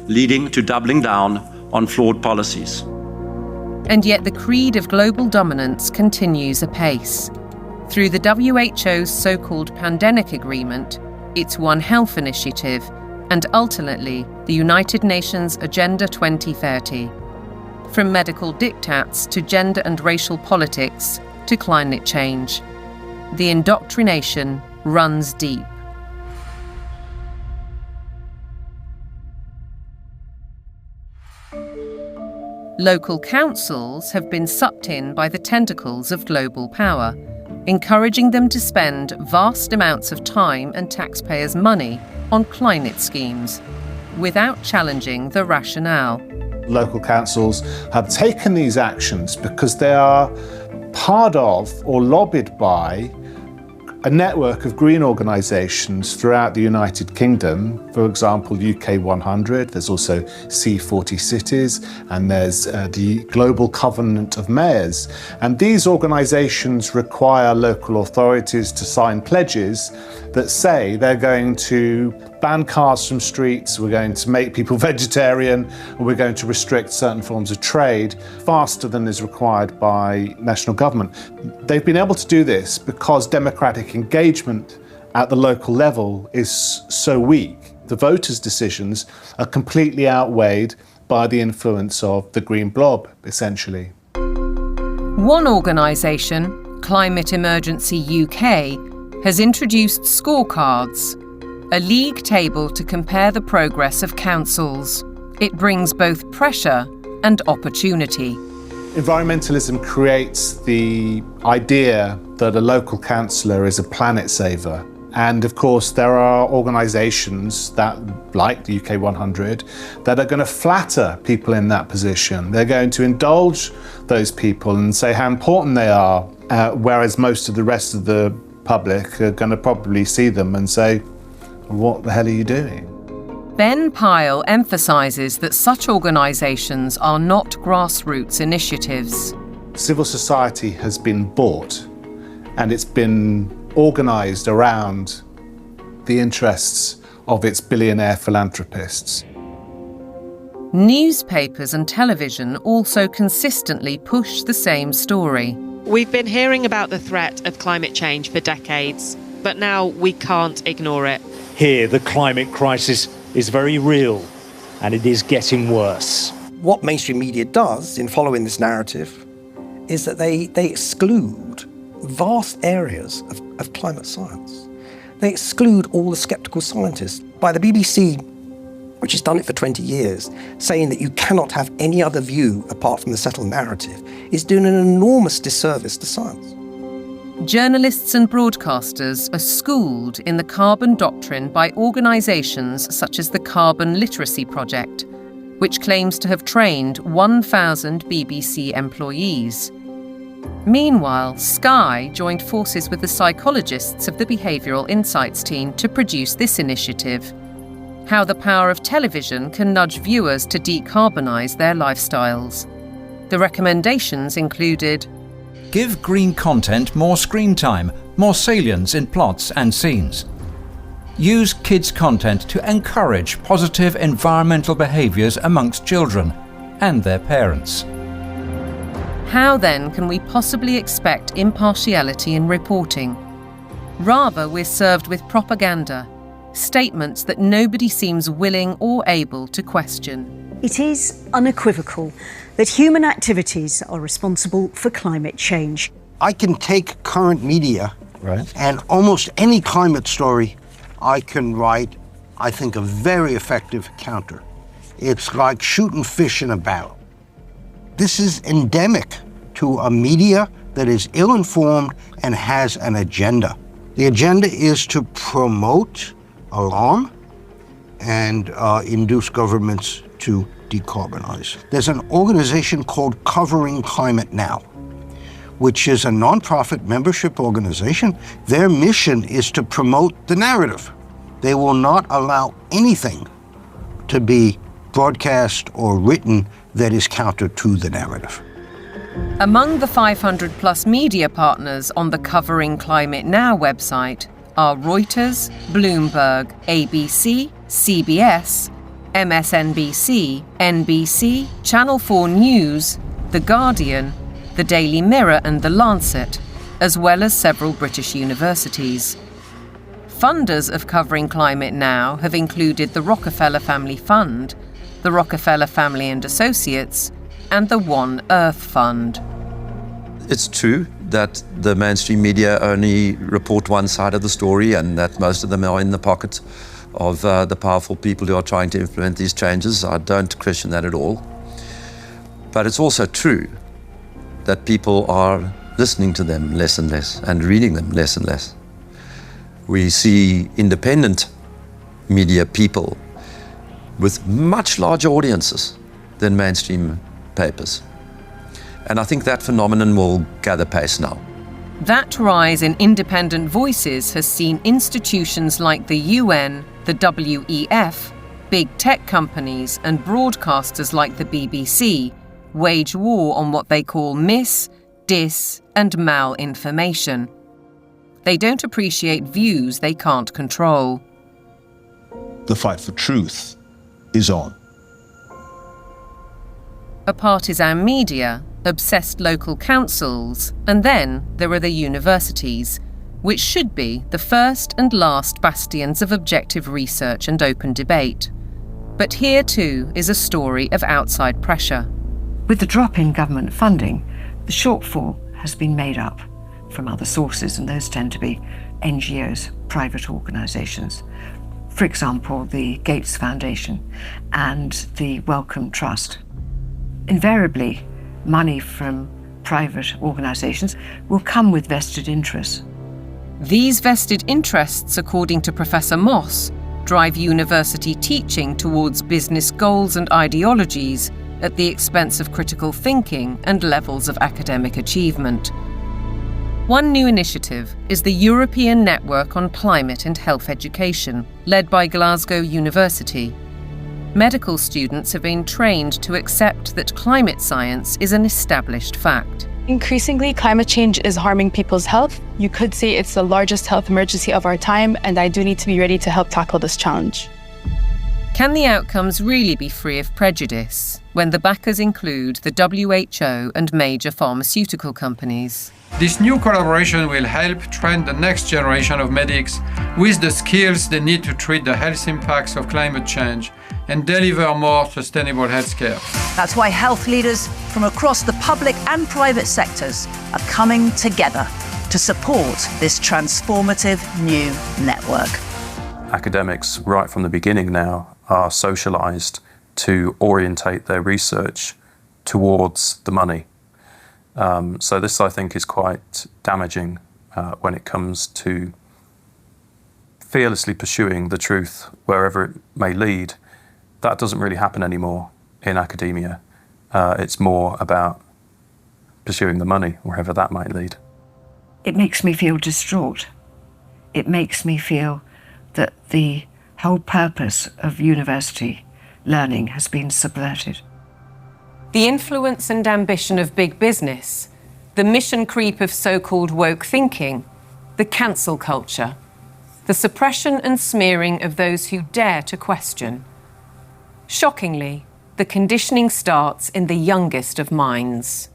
leading to doubling down on flawed policies. And yet the creed of global dominance continues apace. Through the WHO's so-called Pandemic Agreement, its One Health Initiative, and ultimately the United Nations Agenda 2030. From medical diktats to gender and racial politics to climate change, the indoctrination runs deep. Local councils have been sucked in by the tentacles of global power, encouraging them to spend vast amounts of time and taxpayers' money on climate schemes, without challenging the rationale. Local councils have taken these actions because they are part of or lobbied by a network of green organisations throughout the United Kingdom, for example, UK 100, there's also C40 Cities, and there's the Global Covenant of Mayors. And these organisations require local authorities to sign pledges that say they're going to ban cars from streets, we're going to make people vegetarian, and we're going to restrict certain forms of trade faster than is required by national government. They've been able to do this because democratic engagement at the local level is so weak. The voters' decisions are completely outweighed by the influence of the green blob, essentially. One organisation, Climate Emergency UK, has introduced scorecards, a league table to compare the progress of councils. It brings both pressure and opportunity. Environmentalism creates the idea that a local councillor is a planet saver. And of course, there are organisations that, like the UK 100, that are going to flatter people in that position. They're going to indulge those people and say how important they are, whereas most of the rest of the public are going to probably see them and say, what the hell are you doing? Ben Pyle emphasises that such organisations are not grassroots initiatives. Civil society has been bought and it's been organised around the interests of its billionaire philanthropists. Newspapers and television also consistently push the same story. We've been hearing about the threat of climate change for decades, but now we can't ignore it. Here, the climate crisis is very real, and it is getting worse. What mainstream media does in following this narrative is that they exclude vast areas of climate science. They exclude all the sceptical scientists. By the BBC, which has done it for 20 years, saying that you cannot have any other view apart from the settled narrative, is doing an enormous disservice to science. Journalists and broadcasters are schooled in the carbon doctrine by organisations such as the Carbon Literacy Project, which claims to have trained 1,000 BBC employees. Meanwhile, Sky joined forces with the psychologists of the Behavioural Insights team to produce this initiative: How the Power of Television Can Nudge Viewers to Decarbonise Their Lifestyles. The recommendations included: give green content more screen time, more salience in plots and scenes. Use kids' content to encourage positive environmental behaviours amongst children and their parents. How then can we possibly expect impartiality in reporting? Rather, we're served with propaganda, statements that nobody seems willing or able to question. It is unequivocal that human activities are responsible for climate change. I can take current media and almost any climate story I can write, I think, a very effective counter. It's like shooting fish in a barrel. This is endemic to a media that is ill-informed and has an agenda. The agenda is to promote alarm and induce governments to decarbonize. There's an organization called Covering Climate Now, which is a nonprofit membership organization. Their mission is to promote the narrative. They will not allow anything to be broadcast or written that is counter to the narrative. Among the 500 plus media partners on the Covering Climate Now website are Reuters, Bloomberg, ABC, CBS, MSNBC, NBC, Channel 4 News, The Guardian, The Daily Mirror and The Lancet, as well as several British universities. Funders of Covering Climate Now have included the Rockefeller Family Fund, the Rockefeller Family and Associates, and the One Earth Fund. It's true that the mainstream media only report one side of the story and that most of them are in the pocket of the powerful people who are trying to implement these changes. I don't question that at all. But it's also true that people are listening to them less and less and reading them less and less. We see independent media people with much larger audiences than mainstream papers. And I think that phenomenon will gather pace now. That rise in independent voices has seen institutions like the UN, the WEF, big tech companies and broadcasters like the BBC wage war on what they call mis, dis and malinformation. They don't appreciate views they can't control. The fight for truth is on. A partisan media, obsessed local councils, and then there are the universities, which should be the first and last bastions of objective research and open debate. But here too is a story of outside pressure. With the drop in government funding, the shortfall has been made up from other sources, and those tend to be NGOs, private organisations. For example, the Gates Foundation and the Wellcome Trust. Invariably, money from private organisations will come with vested interests. These vested interests, according to Professor Moss, drive university teaching towards business goals and ideologies at the expense of critical thinking and levels of academic achievement. One new initiative is the European Network on Climate and Health Education, led by Glasgow University. Medical students have been trained to accept that climate science is an established fact. Increasingly, climate change is harming people's health. You could say it's the largest health emergency of our time, and I do need to be ready to help tackle this challenge. Can the outcomes really be free of prejudice when the backers include the WHO and major pharmaceutical companies? This new collaboration will help train the next generation of medics with the skills they need to treat the health impacts of climate change and deliver more sustainable healthcare. That's why health leaders from across the public and private sectors are coming together to support this transformative new network. Academics, right from the beginning now, are socialised to orientate their research towards the money. So this, I think, is quite damaging when it comes to fearlessly pursuing the truth wherever it may lead. That doesn't really happen anymore in academia. It's more about pursuing the money wherever that might lead. It makes me feel distraught. It makes me feel that the whole purpose of university learning has been subverted. The influence and ambition of big business, the mission creep of so-called woke thinking, the cancel culture, the suppression and smearing of those who dare to question. Shockingly, the conditioning starts in the youngest of minds.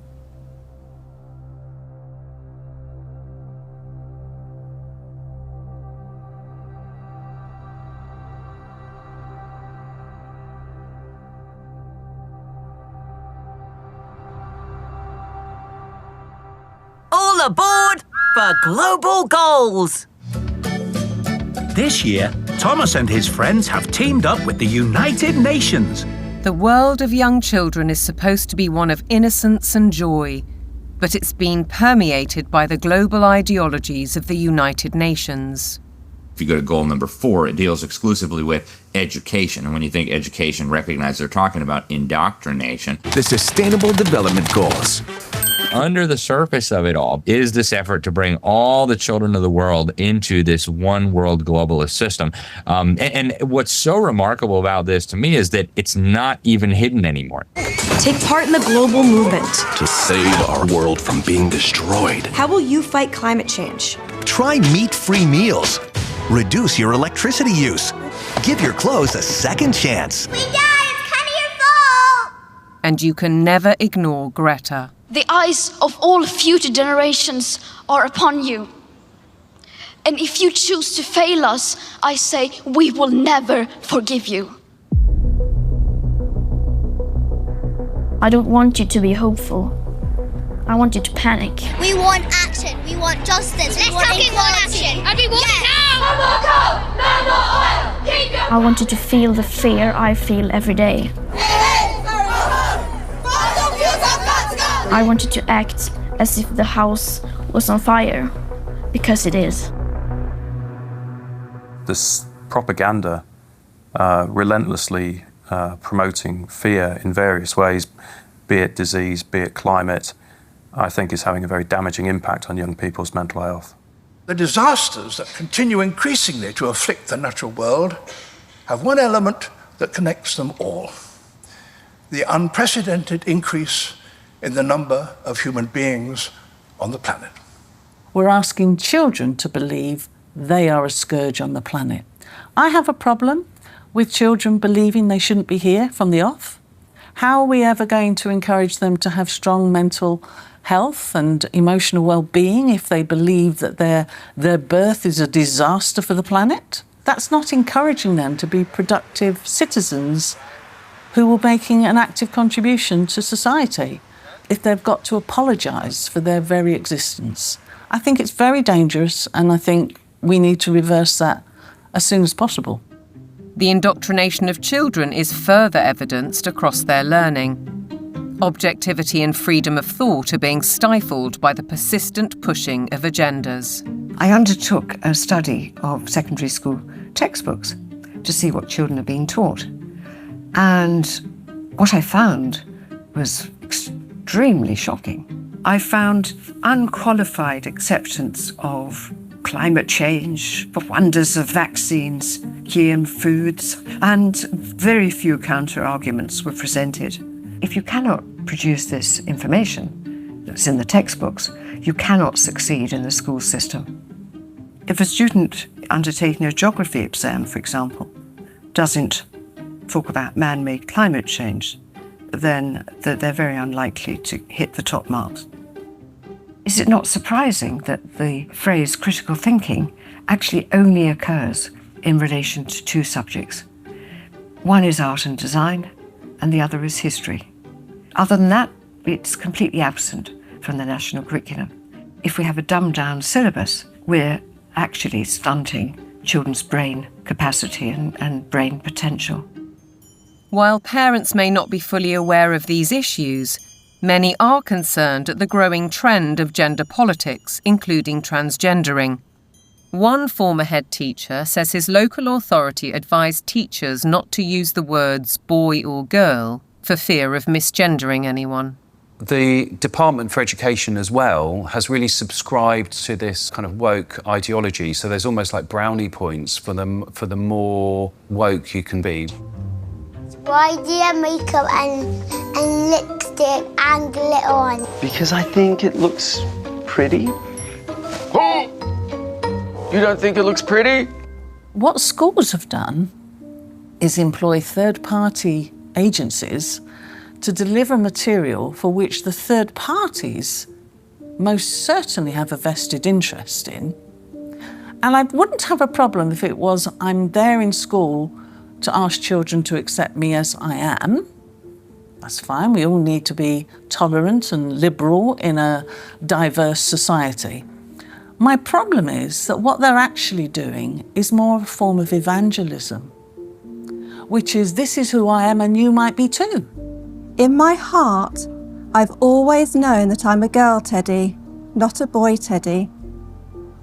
All aboard for global goals! This year, Thomas and his friends have teamed up with the United Nations. The world of young children is supposed to be one of innocence and joy, but it's been permeated by the global ideologies of the United Nations. If you go to goal number 4, it deals exclusively with education. And when you think education, recognize they're talking about indoctrination. The Sustainable Development Goals. Under the surface of it all is this effort to bring all the children of the world into this one world globalist system. And what's so remarkable about this to me is that it's not even hidden anymore. Take part in the global movement to save our world from being destroyed. How will you fight climate change? Try meat-free meals. Reduce your electricity use. Give your clothes a second chance. We died! It's kind of your fault! And you can never ignore Greta. The eyes of all future generations are upon you. And if you choose to fail us, I say we will never forgive you. I don't want you to be hopeful. I want you to panic. We want action. We want justice. Let's fucking want action. And we want it now. No more coal. No more oil. Keep your... I want you to feel the fear I feel every day. I want you to act as if the house was on fire, because it is. This propaganda relentlessly promoting fear in various ways, be it disease, be it climate, I think is having a very damaging impact on young people's mental health. The disasters that continue increasingly to afflict the natural world have one element that connects them all: the unprecedented increase in the number of human beings on the planet. We're asking children to believe they are a scourge on the planet. I have a problem with children believing they shouldn't be here from the off. How are we ever going to encourage them to have strong mental health and emotional well-being if they believe that their birth is a disaster for the planet? That's not encouraging them to be productive citizens who are making an active contribution to society if they've got to apologise for their very existence. I think it's very dangerous, and I think we need to reverse that as soon as possible. The indoctrination of children is further evidenced across their learning. Objectivity and freedom of thought are being stifled by the persistent pushing of agendas. I undertook a study of secondary school textbooks to see what children are being taught. And what I found was extremely shocking. I found unqualified acceptance of climate change, the wonders of vaccines, GM foods, and very few counter-arguments were presented. If you cannot produce this information that's in the textbooks, you cannot succeed in the school system. If a student undertaking a geography exam, for example, doesn't talk about man-made climate change, then they're very unlikely to hit the top marks. Is it not surprising that the phrase critical thinking actually only occurs in relation to two subjects? One is art and design, and the other is history. Other than that, it's completely absent from the national curriculum. If we have a dumbed-down syllabus, we're actually stunting children's brain capacity and brain potential. While parents may not be fully aware of these issues, many are concerned at the growing trend of gender politics, including transgendering. One former head teacher says his local authority advised teachers not to use the words boy or girl for fear of misgendering anyone. The Department for Education as well has really subscribed to this kind of woke ideology, so there's almost like brownie points for the more woke you can be. Why do you have makeup and lipstick and glitter on? Because I think it looks pretty. Oh! You don't think it looks pretty? What schools have done is employ third-party agencies to deliver material for which the third parties most certainly have a vested interest in. And I wouldn't have a problem if it was I'm there in school to ask children to accept me as I am. That's fine. We all need to be tolerant and liberal in a diverse society. My problem is that what they're actually doing is more a form of evangelism, which is this is who I am and you might be too. In my heart, I've always known that I'm a girl, Teddy, not a boy, Teddy.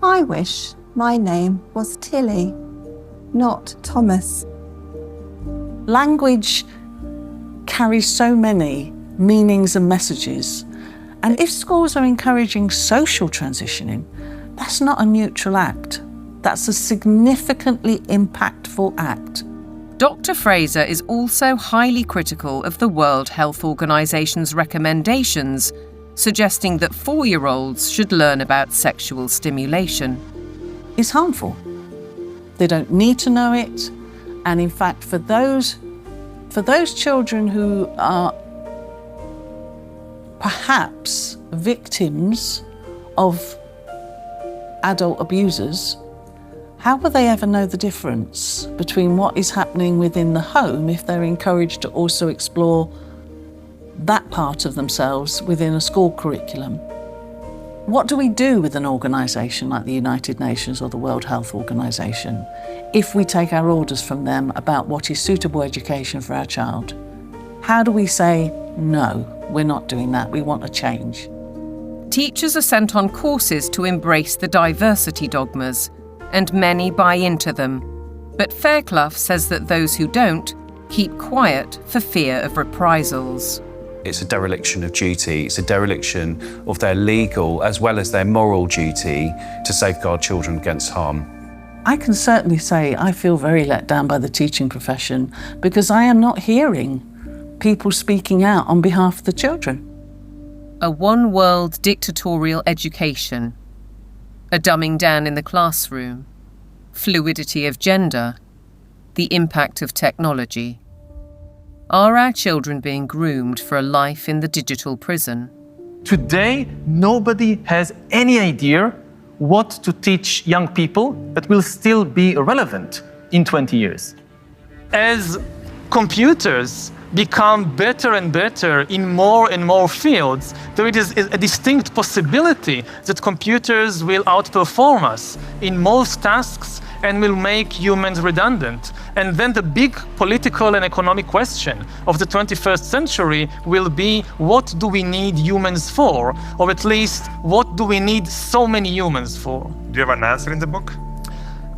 I wish my name was Tilly, not Thomas. Language carries so many meanings and messages. And if schools are encouraging social transitioning, that's not a neutral act. That's a significantly impactful act. Dr. Fraser is also highly critical of the World Health Organization's recommendations, suggesting that 4-year-olds should learn about sexual stimulation. It's harmful. They don't need to know it. And in fact, for those children who are perhaps victims of adult abusers, how will they ever know the difference between what is happening within the home if they're encouraged to also explore that part of themselves within a school curriculum? What do we do with an organisation like the United Nations or the World Health Organization if we take our orders from them about what is suitable education for our child? How do we say, no, we're not doing that, we want a change? Teachers are sent on courses to embrace the diversity dogmas, and many buy into them. But Fairclough says that those who don't keep quiet for fear of reprisals. It's a dereliction of duty. It's a dereliction of their legal as well as their moral duty to safeguard children against harm. I can certainly say I feel very let down by the teaching profession because I am not hearing people speaking out on behalf of the children. A one-world dictatorial education, a dumbing down in the classroom, fluidity of gender, the impact of technology. Are our children being groomed for a life in the digital prison? Today, nobody has any idea what to teach young people that will still be relevant in 20 years. As computers become better and better in more and more fields, there is a distinct possibility that computers will outperform us in most tasks and will make humans redundant. And then the big political and economic question of the 21st century will be, what do we need humans for? Or at least, what do we need so many humans for? Do you have an answer in the book?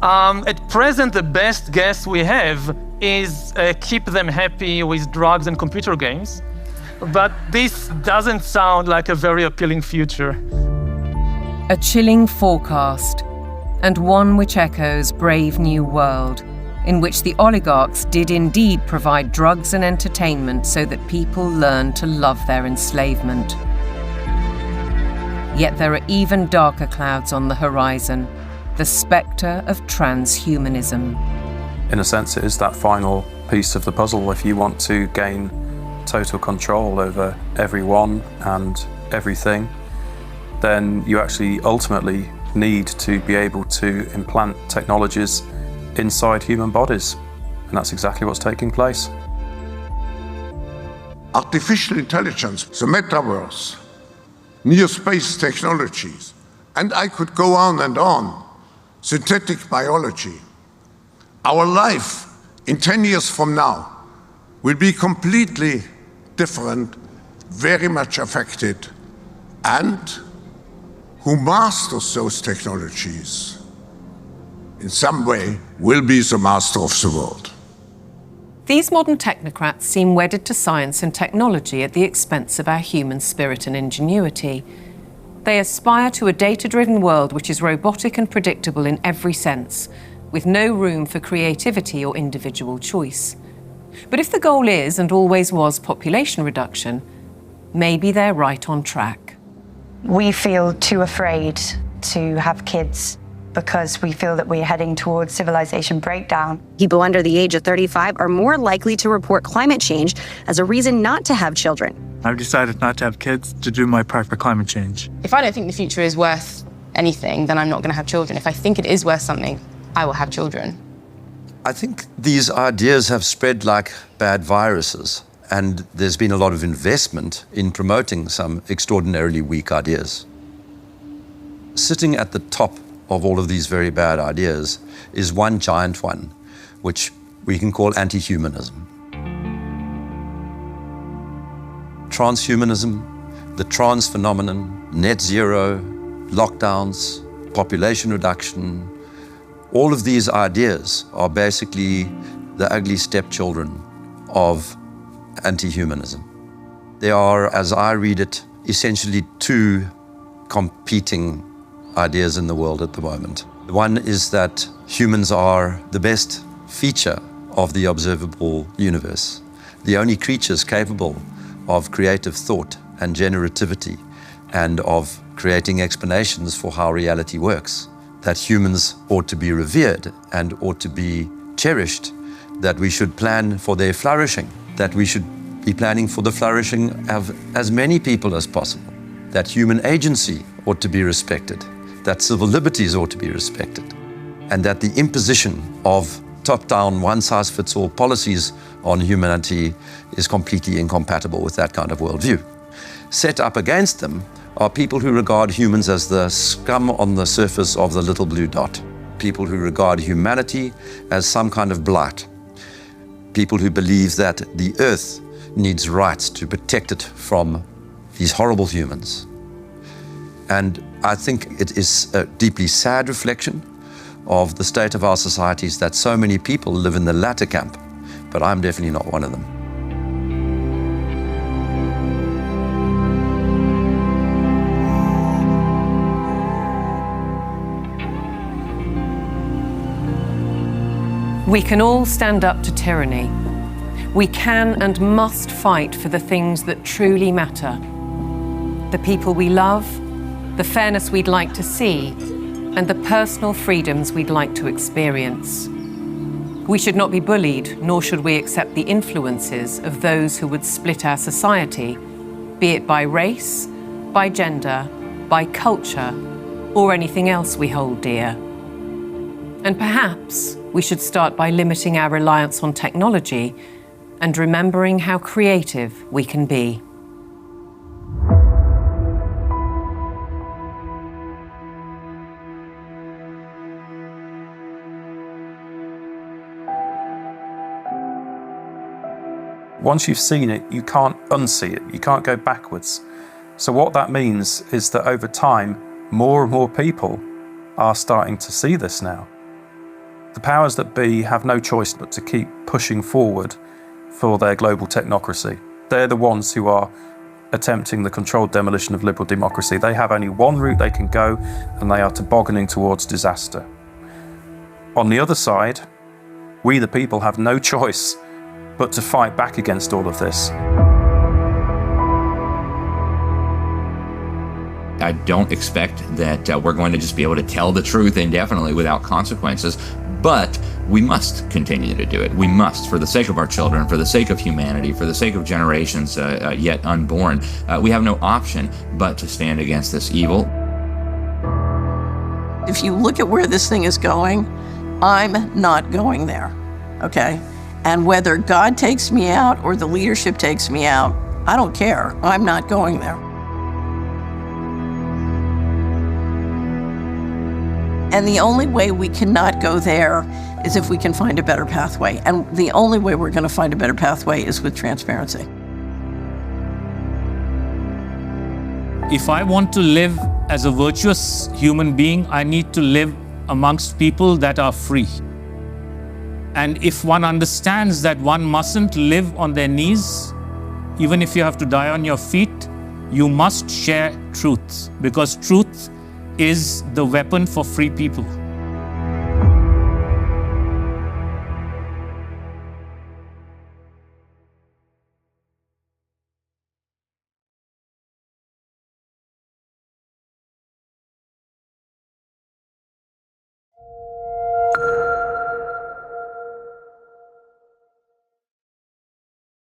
At present, the best guess we have is keep them happy with drugs and computer games. But this doesn't sound like a very appealing future. A chilling forecast, and one which echoes Brave New World, in which the oligarchs did indeed provide drugs and entertainment so that people learned to love their enslavement. Yet there are even darker clouds on the horizon, the spectre of transhumanism. In a sense, it is that final piece of the puzzle. If you want to gain total control over everyone and everything, then you actually ultimately need to be able to implant technologies inside human bodies. And that's exactly what's taking place. Artificial intelligence, the metaverse, near space technologies, and I could go on and on. Synthetic biology. Our life in 10 years from now will be completely different, very much affected, and who masters those technologies in some way will be the master of the world. These modern technocrats seem wedded to science and technology at the expense of our human spirit and ingenuity. They aspire to a data-driven world which is robotic and predictable in every sense, with no room for creativity or individual choice. But if the goal is, and always was, population reduction, maybe they're right on track. We feel too afraid to have kids because we feel that we're heading towards civilization breakdown. People under the age of 35 are more likely to report climate change as a reason not to have children. I've decided not to have kids to do my part for climate change. If I don't think the future is worth anything, then I'm not going to have children. If I think it is worth something, I will have children. I think these ideas have spread like bad viruses, and there's been a lot of investment in promoting some extraordinarily weak ideas. Sitting at the top of all of these very bad ideas is one giant one, which we can call anti-humanism. Transhumanism, the trans phenomenon, net zero, lockdowns, population reduction, all of these ideas are basically the ugly stepchildren of anti-humanism. They are, as I read it, essentially two competing ideas in the world at the moment. One is that humans are the best feature of the observable universe, the only creatures capable of creative thought and generativity and of creating explanations for how reality works, that humans ought to be revered and ought to be cherished, that we should plan for their flourishing, that we should be planning for the flourishing of as many people as possible, that human agency ought to be respected, that civil liberties ought to be respected, and that the imposition of top-down, one-size-fits-all policies on humanity is completely incompatible with that kind of worldview. Set up against them are people who regard humans as the scum on the surface of the little blue dot, people who regard humanity as some kind of blight, people who believe that the earth needs rights to protect it from these horrible humans. And I think it is a deeply sad reflection of the state of our societies that so many people live in the latter camp, but I'm definitely not one of them. We can all stand up to tyranny. We can and must fight for the things that truly matter. The people we love, the fairness we'd like to see, and the personal freedoms we'd like to experience. We should not be bullied, nor should we accept the influences of those who would split our society, be it by race, by gender, by culture, or anything else we hold dear. And perhaps we should start by limiting our reliance on technology and remembering how creative we can be. Once you've seen it, you can't unsee it. You can't go backwards. So what that means is that over time, more and more people are starting to see this now. The powers that be have no choice but to keep pushing forward for their global technocracy. They're the ones who are attempting the controlled demolition of liberal democracy. They have only one route they can go, and they are tobogganing towards disaster. On the other side, we the people have no choice but to fight back against all of this. I don't expect that we're going to just be able to tell the truth indefinitely without consequences, but we must continue to do it. We must, for the sake of our children, for the sake of humanity, for the sake of generations yet unborn. We have no option but to stand against this evil. If you look at where this thing is going, I'm not going there, okay? And whether God takes me out or the leadership takes me out, I don't care. I'm not going there. And the only way we cannot go there is if we can find a better pathway. And the only way we're going to find a better pathway is with transparency. If I want to live as a virtuous human being, I need to live amongst people that are free. And if one understands that one mustn't live on their knees, even if you have to die on your feet, you must share truth, because truth is the weapon for free people.